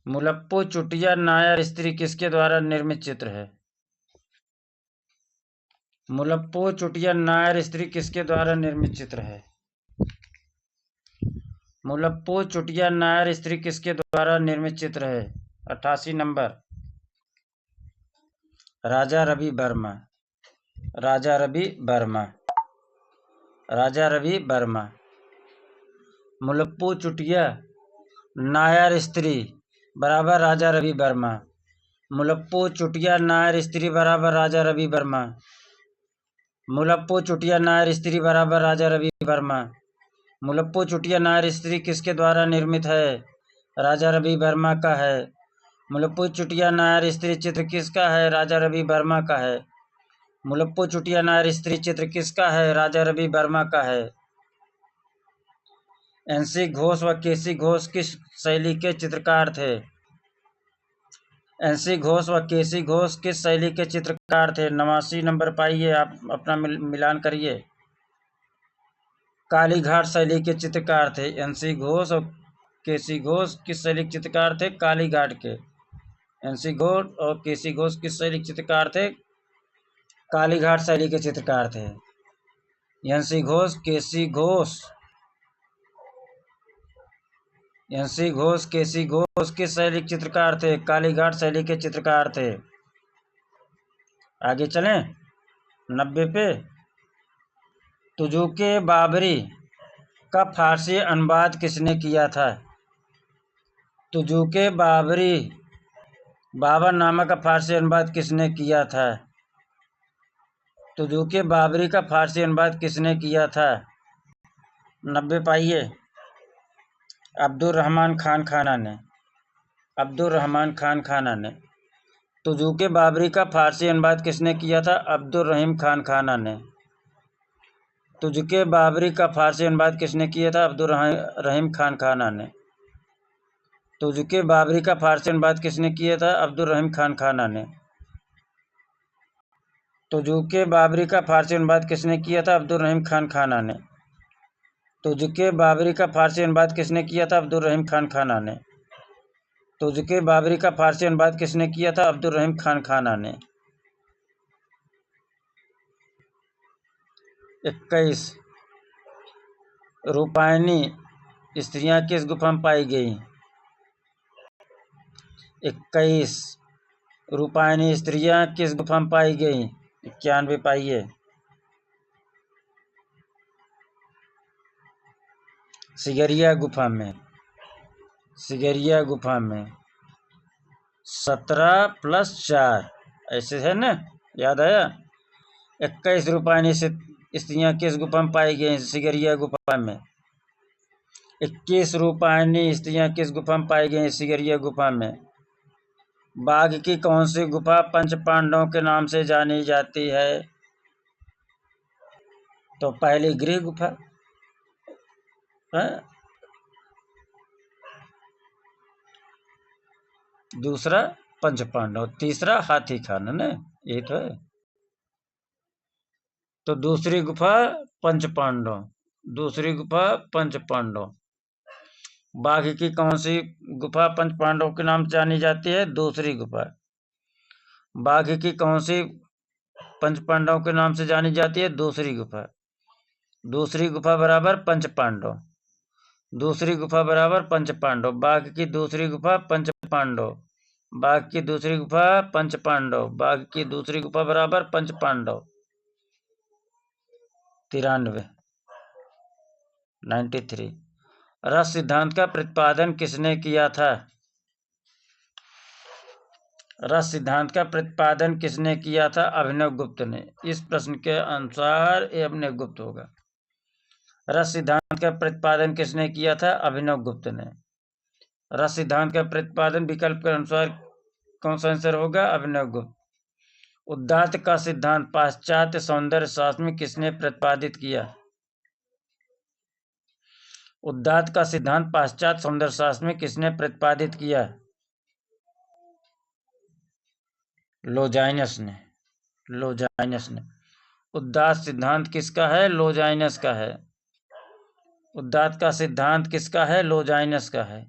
मुलप्पू चुटिया नायर स्त्री किसके द्वारा निर्मित चित्र है? मुलप्पू चुटिया नायर स्त्री किसके द्वारा निर्मित चित्र है? मुलप्पू चुटिया नायर स्त्री किसके द्वारा निर्मित चित्र है? 88 नंबर। राजा रवि वर्मा। राजा रवि वर्मा। राजा रवि वर्मा। मुलप्पू चुटिया नायर स्त्री बराबर राजा रवि वर्मा। मुलप्पू चुटिया नायर स्त्री बराबर राजा रवि वर्मा। मुलप्पू चुटिया नायर स्त्री बराबर राजा रवि वर्मा। मुलप्पू चुटिया नायर स्त्री किसके द्वारा निर्मित है? राजा रवि वर्मा का है। मुलप्पू चुटिया नायर स्त्री चित्र किसका है? राजा रवि वर्मा का है। मुलप्पू चुटिया नायर स्त्री चित्र किसका है? राजा रवि वर्मा का है। एनसी घोष व केसी घोष किस शैली के चित्रकार थे? एनसी घोष व केसी घोष किस शैली के चित्रकार थे? 89 नंबर पाइए, आप अपना मिलान करिए। कालीघाट शैली के चित्रकार थे। एनसी घोष और केसी घोष किस शैली के चित्रकार थे? कालीघाट के। एनसी घोष और केसी घोष किस शैली के चित्रकार थे? कालीघाट शैली के चित्रकार थे। एनसी घोष केसी घोष। एनसी घोष केसी घोष किस शैली के चित्रकार थे? कालीघाट शैली के चित्रकार थे। आगे चलें 90 पे। तुजुके बाबरी का फारसी अनुवाद किसने किया था? तुजुके बाबरी बाबर नामा का फारसी अनुवाद किसने किया था? तुजुके बाबरी का फारसी अनुवाद किसने किया था? 90 पाइए। अब्दुल रहमान खान खाना ने। अब्दुल रहमान खान खाना ने। तुजुके बाबरी का फारसी अनुवाद किसने किया था? अब्दुल रहीम खान खाना ने। तुजुके बाबरी का फारसी अनुवाद किसने किया था? अब्दुल रहीम खान खाना ने। तुजुके बाबरी का फारसी अनुवाद किसने किया था? अब्दुल रहीम खान खाना ने। तुजुके बाबरी का फारसी अनुवाद किसने किया था? अब्दुल रहीम खान खाना ने। तुजुके बाबरी का फारसी अनुवाद किसने किया था? अब्दुल रहीम खान खाना ने। तुजुके बाबरी का फारसी अनुवाद किसने किया था? अब्दुल रहीम खान खाना ने। 21 रूपायनी स्त्रियां किस गुफा में पाई गई? 21 रूपायनी स्त्रियां किस गुफा में पाई गई? 91 पाइए। सिगरिया गुफा में। सिगरिया गुफा में। 17 + 4 ऐसे है ना, याद आया। 21 रूपायनी स्त्रियां किस गुफा में पाई गई? सिगरिया गुफा में। 21 रूपायनी स्त्रियां किस गुफा में पाई गई? सिगरिया गुफा में। बाघ की कौन सी गुफा पंच पांडवों के नाम से जानी जाती है? तो पहली गृह गुफा है, दूसरा पंच पांडव, तीसरा हाथी खाना ना, ये तो है। तो दूसरी गुफा पंच पांडव, दूसरी गुफा पंच पांडव। बाघ की कौन सी गुफा पंच पांडव के नाम से जानी जाती है? दूसरी गुफा। बाघ की कौन सी पंच पांडव के नाम से जानी जाती है? दूसरी गुफा। दूसरी गुफा बराबर पंच पांडव, दूसरी गुफा बराबर पंच पांडव। बाघ की दूसरी गुफा पंच पांडव, बाघ की दूसरी गुफा पंच पांडव, बाघ की दूसरी गुफा बराबर पंच पांडव। 93 93। रस सिद्धांत का प्रतिपादन किसने किया था? रस सिद्धांत का प्रतिपादन किसने किया था? अभिनव गुप्त ने। इस प्रश्न के अनुसार ये अभिनव गुप्त होगा। रस सिद्धांत का प्रतिपादन किसने किया था? अभिनव गुप्त ने। रस सिद्धांत का प्रतिपादन विकल्प के अनुसार कौन सा आंसर होगा? अभिनव गुप्त। उदात्त का सिद्धांत पाश्चात्य सौंदर्य शास्त्र में किसने प्रतिपादित किया? उदात्त का सिद्धांत पाश्चात्य सौंदर्य शास्त्र में किसने प्रतिपादित किया? लोजाइनस ने, लोजाइनस ने। उदात्त सिद्धांत किसका है? लोजाइनस का है। उदात्त का सिद्धांत किसका है? लोजाइनस का है।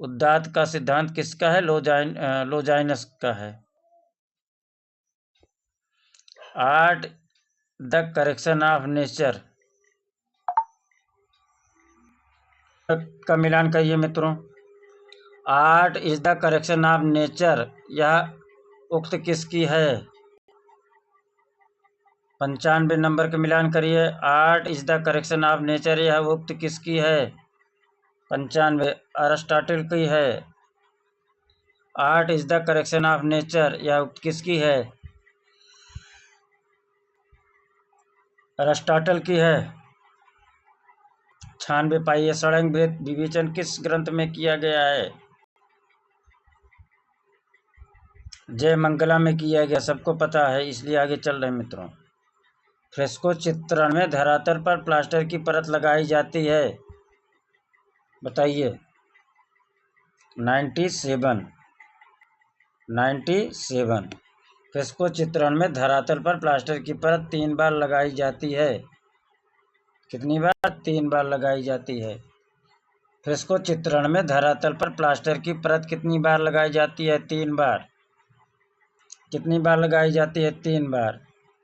उदात्त का सिद्धांत किसका है? लोजाइनस का है। 8 द करेक्शन ऑफ नेचर का मिलान करिए मित्रों। 8 is the correction of nature, यह उक्त किसकी है? 95 नंबर का मिलान करिए। 8 is the correction of nature, यह उक्त किसकी है? 95 अरिस्टोटल की है। 8 is the correction of nature, यह उक्त किसकी है? अरिस्टोटल की है। 96 पाइए षड्ंग भेद विवेचन किस ग्रंथ में किया गया है? जय मंगला में किया गया, सबको पता है, इसलिए आगे चल रहे मित्रों। फ्रेस्को चित्रण में धरातल पर प्लास्टर की परत लगाई जाती है, बताइए। 97 97। फ्रेस्को चित्रण में धरातल पर प्लास्टर की परत 3 बार लगाई जाती है। कितनी बार? 3 बार लगाई जाती है। फ्रेस्को चित्रण में धरातल पर प्लास्टर की परत कितनी बार लगाई जाती है? 3 बार। कितनी बार लगाई जाती है? 3 बार।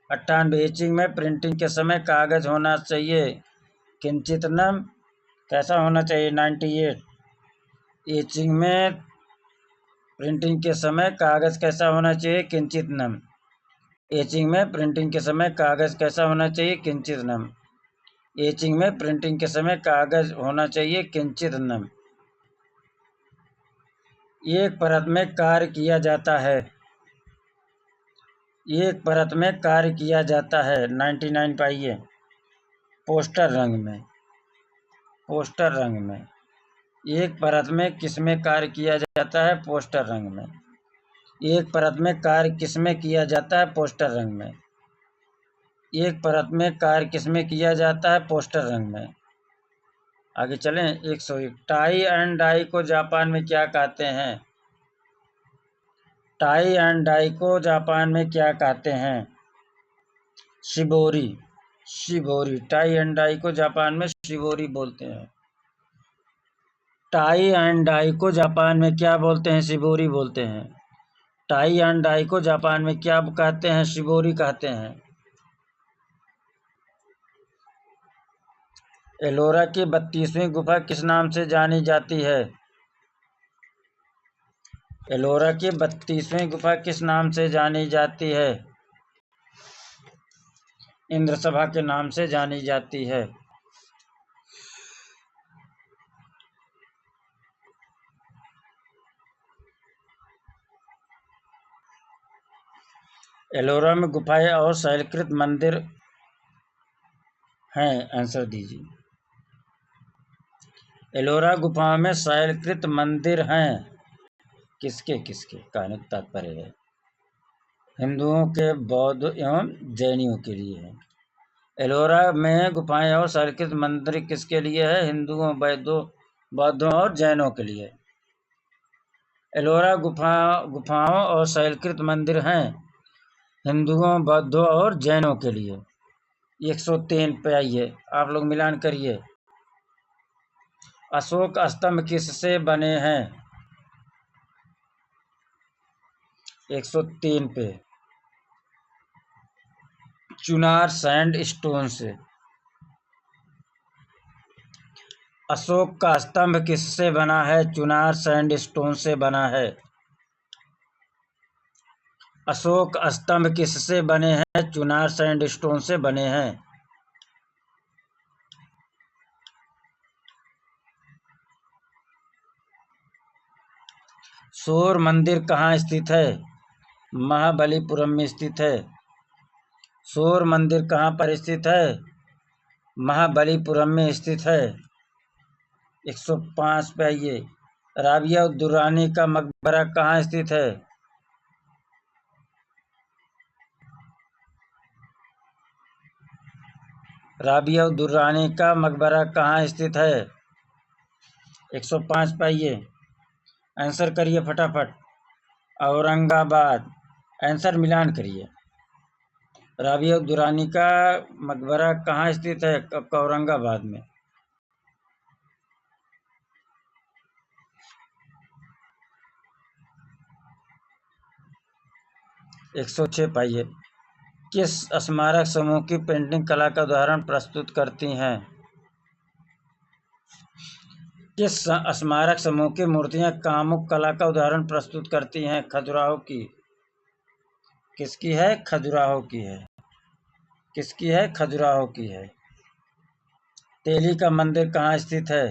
98 एचिंग में प्रिंटिंग के समय कागज होना चाहिए किंचित नम, कैसा होना चाहिए? 98 एचिंग में प्रिंटिंग के समय कागज कैसा होना चाहिए? किंचित नम। एचिंग में प्रिंटिंग के समय कागज कैसा होना चाहिए? किंचित नम। एचिंग में प्रिंटिंग के समय कागज होना चाहिए किंचित नम। एक परत में कार्य किया जाता है, एक परत में कार्य किया जाता है। 99 पाइए। पोस्टर रंग में, पोस्टर रंग में। एक परत में किसमें कार्य किया जाता है? पोस्टर रंग में। एक परत में कार्य किसमें किया जाता है? पोस्टर रंग में। एक परत में कार्य किसमें किया जाता है? पोस्टर रंग में। आगे चलें। 101 टाई एंड डाई को जापान में क्या कहते हैं? टाई एंड डाई को जापान में क्या कहते हैं? शिबोरी, शिबोरी। टाई एंड डाई को जापान में शिबोरी बोलते हैं। टाई एंड डाई को जापान में क्या बोलते हैं? शिबोरी बोलते हैं। टाई एंड डाई को जापान में क्या कहते हैं? शिबोरी कहते हैं। एलोरा की 32वीं गुफा किस नाम से जानी जाती है? एलोरा की 32वीं गुफा किस नाम से जानी जाती है? इंद्र सभा के नाम से जानी जाती है। एलोरा में गुफाएं और शैलकृत मंदिर हैं, आंसर दीजिए। एलोरा गुफाओं में शैलकृत मंदिर हैं, किसके किसके, कहने का तात्पर्य है हिंदुओं के, बौद्ध एवं जैनियों के लिए है। एलोरा में गुफाएं और शैलकृत मंदिर किसके लिए है? हिंदुओं, बौद्धों और जैनों के लिए। एलोरा गुफाओं और शैलकृत मंदिर हैं हिंदुओं, बौद्धों और जैनों के लिए। 103 पे आइए, आप लोग मिलान करिए। अशोक स्तंभ किससे बने हैं? 103 पे, चुनार सैंड स्टोन से। अशोक का स्तंभ किससे बना है? चुनार सैंड स्टोन से बना है। अशोक स्तंभ किससे बने हैं? चुनार सैंड स्टोन से बने हैं। सूर्य मंदिर कहाँ स्थित है? महाबलीपुरम में स्थित है। सूर्य मंदिर कहाँ पर स्थित है? महाबलीपुरम में स्थित है। 105 पे आइए, राबिया दुर्रानी का मकबरा कहाँ स्थित है? राबिया दुर्रानी का मकबरा कहाँ स्थित है? 105 पे आइए, आंसर करिए फटाफट। औरंगाबाद, आंसर मिलान करिए। राबिया दुर्रानी का मकबरा कहाँ स्थित है? औरंगाबाद में। एक 106 पाइए, किस स्मारक समूह की पेंटिंग कला का उदाहरण प्रस्तुत करती हैं? किस स्मारक समूह की मूर्तियां कामुक कला का उदाहरण प्रस्तुत करती हैं? खजुराहो की। किसकी है? खजुराहो की है। किसकी है? खजुराहो की है। तेली का मंदिर कहाँ स्थित है?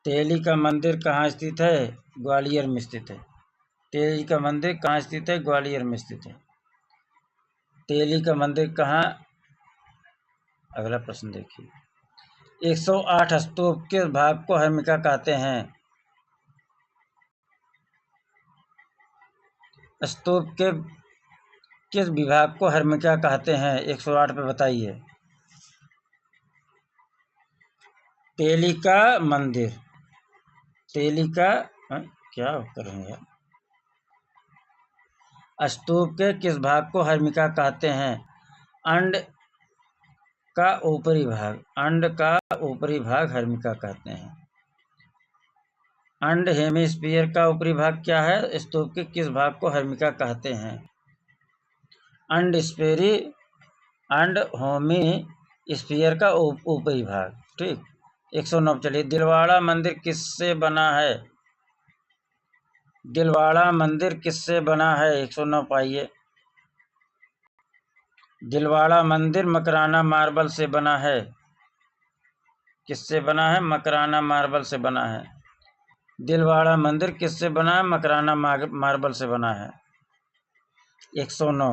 तेली का मंदिर कहाँ स्थित है? ग्वालियर में स्थित है। तेली का मंदिर कहाँ स्थित है? ग्वालियर में स्थित है। तेली का मंदिर कहाँ? अगला प्रश्न देखिए, 108 स्तूप किस भाग को हर्मिका कहते हैं? स्तूप के किस विभाग को हर्मिका कहते हैं? 108 पे बताइए। तेली का मंदिर, तेली का क्या कर रहे हैं? स्तूप के किस भाग को हर्मिका कहते हैं? अंड का ऊपरी भाग, अंड का ऊपरी भाग हर्मिका कहते हैं। अंड हेमिस्फीयर का ऊपरी भाग क्या है? स्तूप के किस भाग को हर्मिका कहते हैं? अंड स्फेरी, अंड होमी स्फीयर का ऊपरी भाग, ठीक। 109 चलिए, दिलवाड़ा मंदिर किससे बना है? दिलवाड़ा मंदिर किससे बना है? 109 पाइए, दिलवाड़ा मंदिर मकराना मार्बल से बना है। किससे बना है? मकराना मार्बल से बना है। दिलवाड़ा मंदिर किससे बना है? मकराना मार्बल से बना है। 109,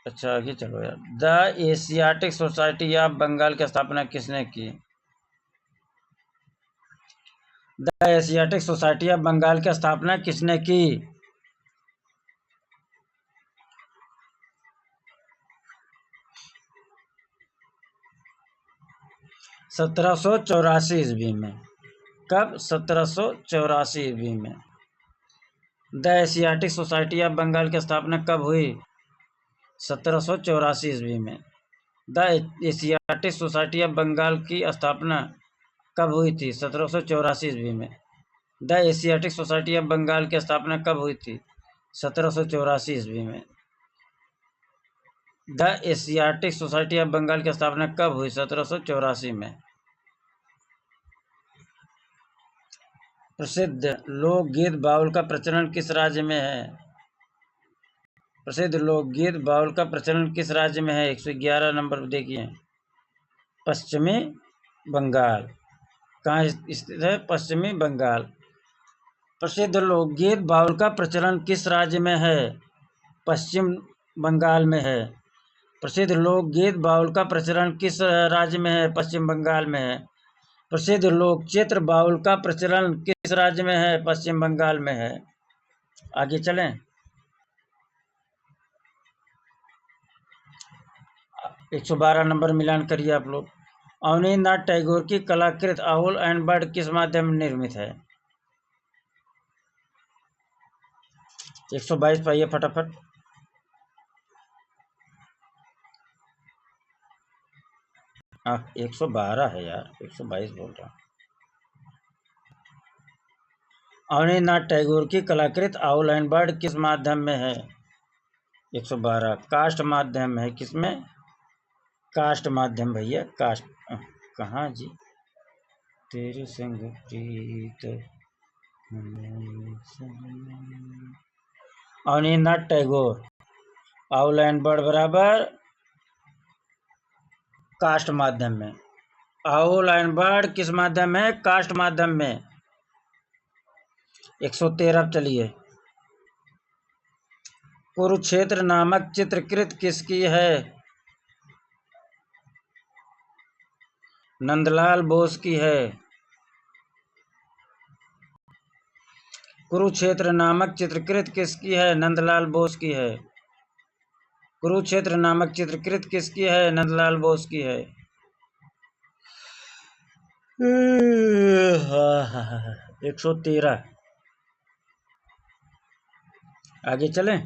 अच्छा आगे चलो यार। The Asiatic Society of Bengal की स्थापना किसने की? The Asiatic Society of Bengal की स्थापना किसने की? 1784 ईस्वी में। कब? 1784 ईस्वी में। The Asiatic Society of Bengal की स्थापना कब हुई? 1784 ईस्वी में। The Asiatic Society of Bengal की स्थापना कब हुई थी? 1784 ईस्वी में। The Asiatic Society of Bengal की स्थापना कब हुई थी? 1784 ईस्वी में। The Asiatic Society of Bengal की स्थापना कब हुई? 1784 में। प्रसिद्ध लोकगीत बाउल का प्रचलन किस राज्य में है? प्रसिद्ध लोकगीत बाउल का प्रचलन किस राज्य में है? 111 नंबर पर देखिए, पश्चिमी बंगाल। कहाँ स्थित है? पश्चिमी बंगाल। प्रसिद्ध लोकगीत बाउल का प्रचलन किस राज्य में है? पश्चिम बंगाल में है। प्रसिद्ध लोकगीत बाउल का प्रचलन किस राज्य में है? पश्चिम बंगाल में है। प्रसिद्ध लोक चित्र बाउल का प्रचलन किस राज्य में है? पश्चिम बंगाल में है। आगे चलें। 112 नंबर मिलान करिए आप लोग। अवनींद्रनाथ टैगोर की कलाकृत आउल एंड बर्ड किस माध्यम में निर्मित है? 122 पाइए फटाफट। हाँ 112 है यार, 122 बोल रहा हूँ। अवनींद्रनाथ टैगोर की कलाकृत आउल एंड बर्ड किस माध्यम में है? 112 कास्ट माध्यम में है। किसमें? कास्ट माध्यम भैया, कास्ट। कहाँ जी? तेरे संग प्रीत Abanindranath Tagore owl and bird बराबर कास्ट माध्यम में। आउल एंड बर्ड किस माध्यम में? कास्ट माध्यम में। 113 चलिए। कुरुक्षेत्र नामक चित्रकृत किसकी है? नंदलाल बोस की है। कुरुक्षेत्र नामक चित्रकृत किसकी है? नंदलाल बोस की है। कुरुक्षेत्र नामक चित्रकृत किसकी है? नंदलाल बोस की है। 113। आगे चलें।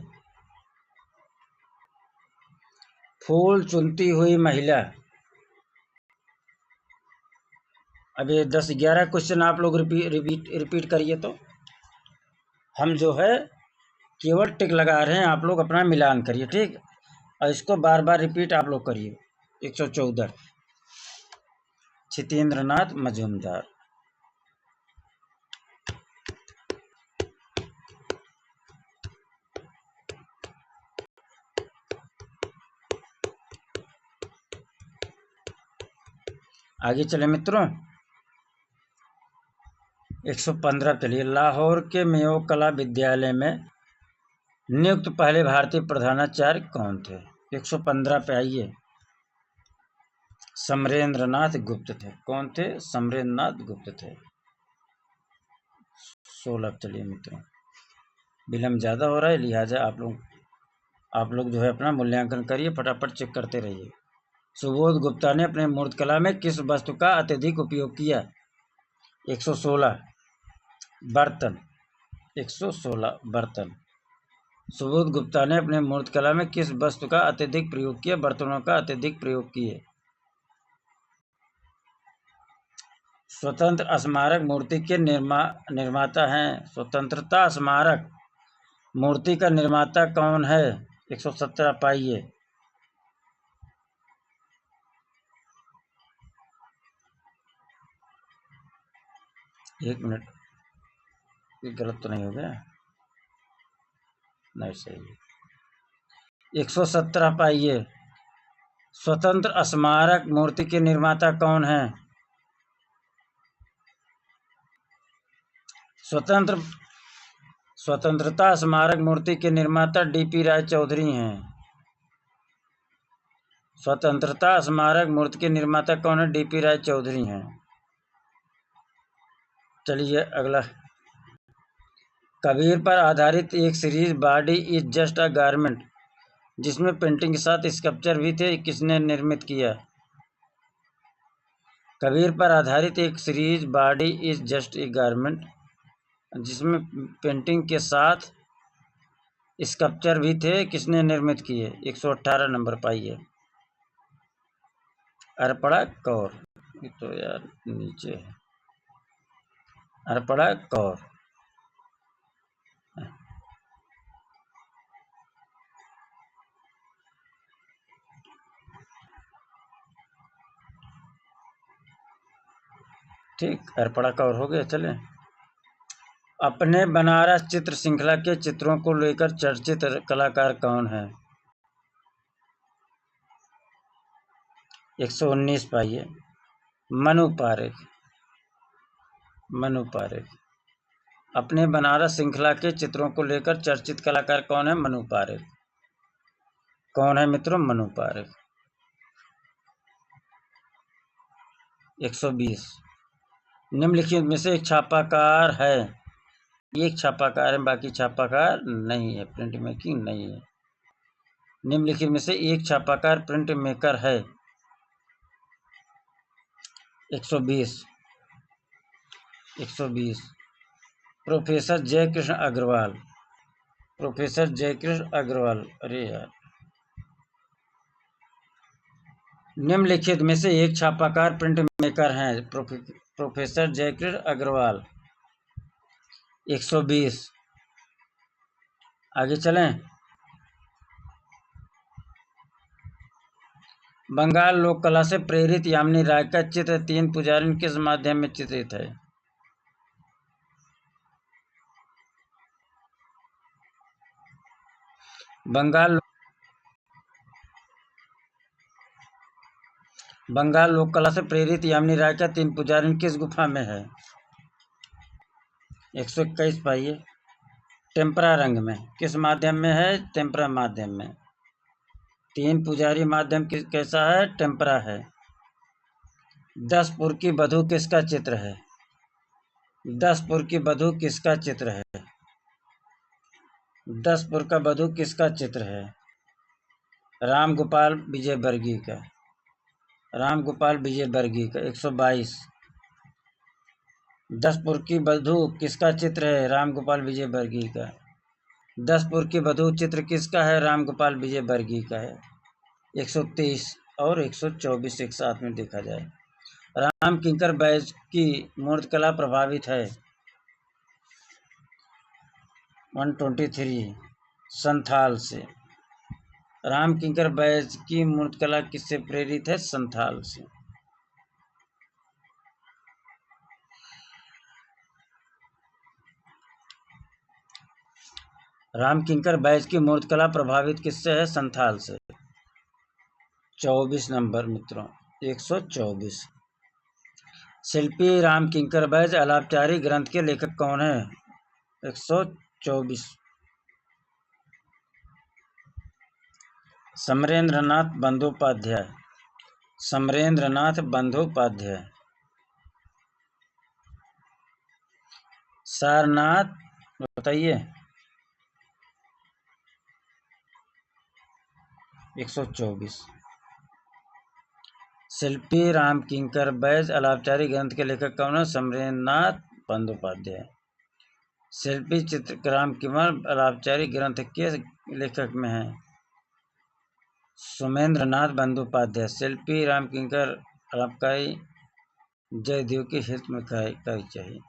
फूल चुनती हुई महिला। अब ये 10-11 क्वेश्चन आप लोग रिपीट करिए। तो हम जो है केवल टिक लगा रहे हैं, आप लोग अपना मिलान करिए, ठीक। और इसको बार बार रिपीट आप लोग करिए। 114 छितेंद्रनाथ मजूमदार। आगे चले मित्रों। 115 चलिए। लाहौर के मेयो कला विद्यालय में नियुक्त पहले भारतीय प्रधानाचार्य कौन थे? 115 पे आइए। समरेंद्रनाथ गुप्त थे। कौन थे? समरेंद्रनाथ गुप्त थे। 16 चलिए मित्रों। विलम्ब ज़्यादा हो रहा है, लिहाजा आप लोग जो है अपना मूल्यांकन करिए, फटाफट चेक करते रहिए। सुबोध गुप्ता ने अपने मूर्तिकला में किस वस्तु का अत्यधिक उपयोग किया? 116 बर्तन। 116 बर्तन। सुबोध गुप्ता ने अपने मूर्तिकला में किस वस्तु का अत्यधिक प्रयोग किया? बर्तनों का अत्यधिक प्रयोग किए। स्वतंत्र स्मारक मूर्ति के निर्माता हैं। स्वतंत्रता स्मारक मूर्ति का निर्माता कौन है? 117 पाइए। एक मिनट, ये गलत तो नहीं हो गया? नहीं, सही है। 117 पाइए। स्वतंत्र स्मारक मूर्ति के निर्माता कौन है? स्वतंत्रता स्मारक मूर्ति के निर्माता डीपी राय चौधरी हैं। स्वतंत्रता स्मारक मूर्ति के निर्माता कौन है? डीपी राय चौधरी हैं। चलिए अगला। कबीर पर आधारित एक series body is just a garment, जिसमें पेंटिंग के साथ स्कल्पचर भी थे, किसने निर्मित किया? कबीर पर आधारित एक series body is just a garment, जिसमें पेंटिंग के साथ स्कल्पचर भी थे, किसने निर्मित किए? 118 नंबर पाइए। अर्पणा कौर। ये तो यार नीचे है। अर्पणा कौर। ठीक, अर्पणा कौर हो गया। चलें। अपने बनारस चित्र श्रृंखला के चित्रों को लेकर चर्चित कलाकार कौन है? 119 पाइए। मनु पारेख। मनु पारेख। अपने बनारस श्रृंखला के चित्रों को लेकर चर्चित कलाकार कौन है? मनु पारेख। कौन है मित्रों? मनु पारेख। 120 निम्नलिखित में से एक छापाकार है। एक छापाकार है, बाकी छापाकार नहीं है, प्रिंट मेकिंग नहीं है। निम्नलिखित में से एक छापाकार प्रिंट मेकर है। 120 प्रोफेसर जयकृष्ण अग्रवाल। प्रोफेसर जयकृष्ण अग्रवाल। अरे यार, निम्नलिखित में से एक छापाकार प्रिंट मेकर हैं। प्रोफेसर जयकृष्ण अग्रवाल। 120 आगे चलें। बंगाल लोक कला से प्रेरित यामिनी राय का चित्र तीन पुजारी किस माध्यम में चित्रित है? बंगाल लोक कला से प्रेरित यामिनी राय का तीन पुजारी किस गुफा में है? 121 पाइए। टेम्परा रंग में। किस माध्यम में है? टेम्परा माध्यम में। तीन पुजारी माध्यम कैसा है? टेम्परा है। 10 पुर की बधू किसका चित्र है? 10 पुर की बधू किसका चित्र है? 10 पुर का बधू किसका चित्र है? राम गोपाल विजयवर्गीय का। राम गोपाल विजयवर्गीय का। 122 10 पुर की बधू किसका चित्र है? राम गोपाल विजयवर्गीय का। 10 पुर की बधू चित्र किसका है? राम गोपाल विजयवर्गीय का है। 123 और 124 एक साथ में देखा जाए। राम किंकर बैज की मूर्तिकला प्रभावित है। 123 संथाल से। राम किंकर बैज की मूर्तिकला किससे प्रेरित है? संथाल से। राम किंकर बैज की मूर्तिकला प्रभावित किससे है? संथाल से। 24 नंबर मित्रों। 124 शिल्पी राम किंकर बैज अलापचारी ग्रंथ के लेखक कौन है? 124 समरेंद्रनाथ बंदोपाध्याय। समरेंद्रनाथ बंदोपाध्याय। सारनाथ बताइए। 124 शिल्पी राम किंकर बैज अलापचारी ग्रंथ के लेखक कौन है? समरेंद्रनाथ बंदोपाध्याय। शिल्पी चित्रग्राम किमर अलापचारी ग्रंथ के लेखक में है? सुमेंद्रनाथ बंदोपाध्याय। शिल्पी राम किंकर अलापकारी जयदेव के हित में कही चाहिए।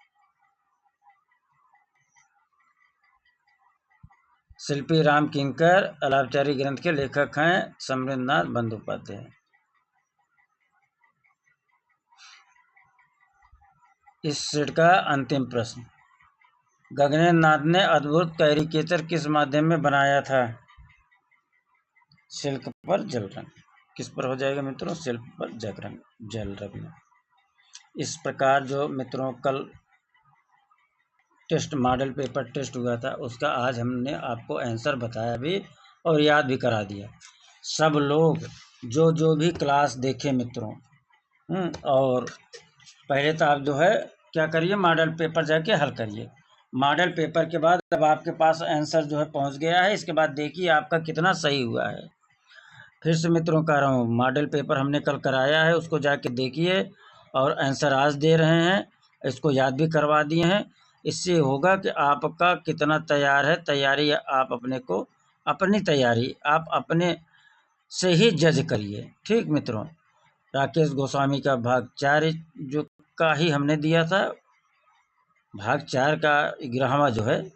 शिल्पी राम किंकर अलापचारी ग्रंथ के लेखक हैं समरेंद्रनाथ बंदोपाध्याय। इस सेट का अंतिम प्रश्न। गगनेंद्र नाथ ने अद्भुत कैरिकेचर किस माध्यम में बनाया था? शिल्प पर जल रंग। किस पर हो जाएगा मित्रों? शिल्प पर जल रंग। इस प्रकार जो मित्रों कल टेस्ट मॉडल पेपर टेस्ट हुआ था उसका आज हमने आपको आंसर बताया भी और याद भी करा दिया। सब लोग जो भी क्लास देखे मित्रों, और पहले तो आप जो है क्या करिए, मॉडल पेपर जाके हल करिए। मॉडल पेपर के बाद अब आपके पास आंसर जो है पहुंच गया है, इसके बाद देखिए आपका कितना सही हुआ है। फिर से मित्रों कह रहा हूँ, मॉडल पेपर हमने कल कराया है, उसको जाके देखिए और आंसर आज दे रहे हैं, इसको याद भी करवा दिए हैं। इससे होगा कि आपका कितना तैयार है। तैयारी आप अपने को, अपनी तैयारी आप अपने से ही जज करिए। ठीक मित्रों, राकेश गोस्वामी का भाग 4 जो का ही हमने दिया था, भाग 4 का 11वां जो है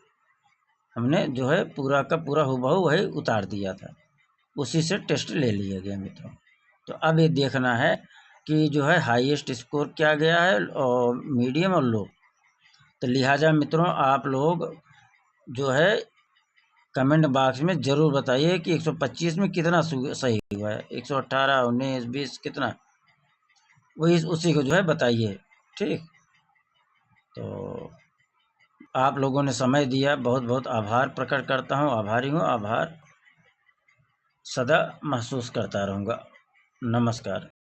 हमने जो है पूरा का पूरा हूबहू वही उतार दिया था, उसी से टेस्ट ले लिया गया मित्रों। तो अब ये देखना है कि जो है हाईएस्ट स्कोर क्या गया है और मीडियम और लो। तो लिहाजा मित्रों आप लोग जो है कमेंट बॉक्स में ज़रूर बताइए कि 125 में कितना सही हुआ है। 118, 19, 20 कितना, वही उसी को जो है बताइए। ठीक, तो आप लोगों ने समय दिया, बहुत बहुत आभार प्रकट करता हूँ। आभारी हूँ। आभार। सदा महसूस करता रहूँगा। नमस्कार।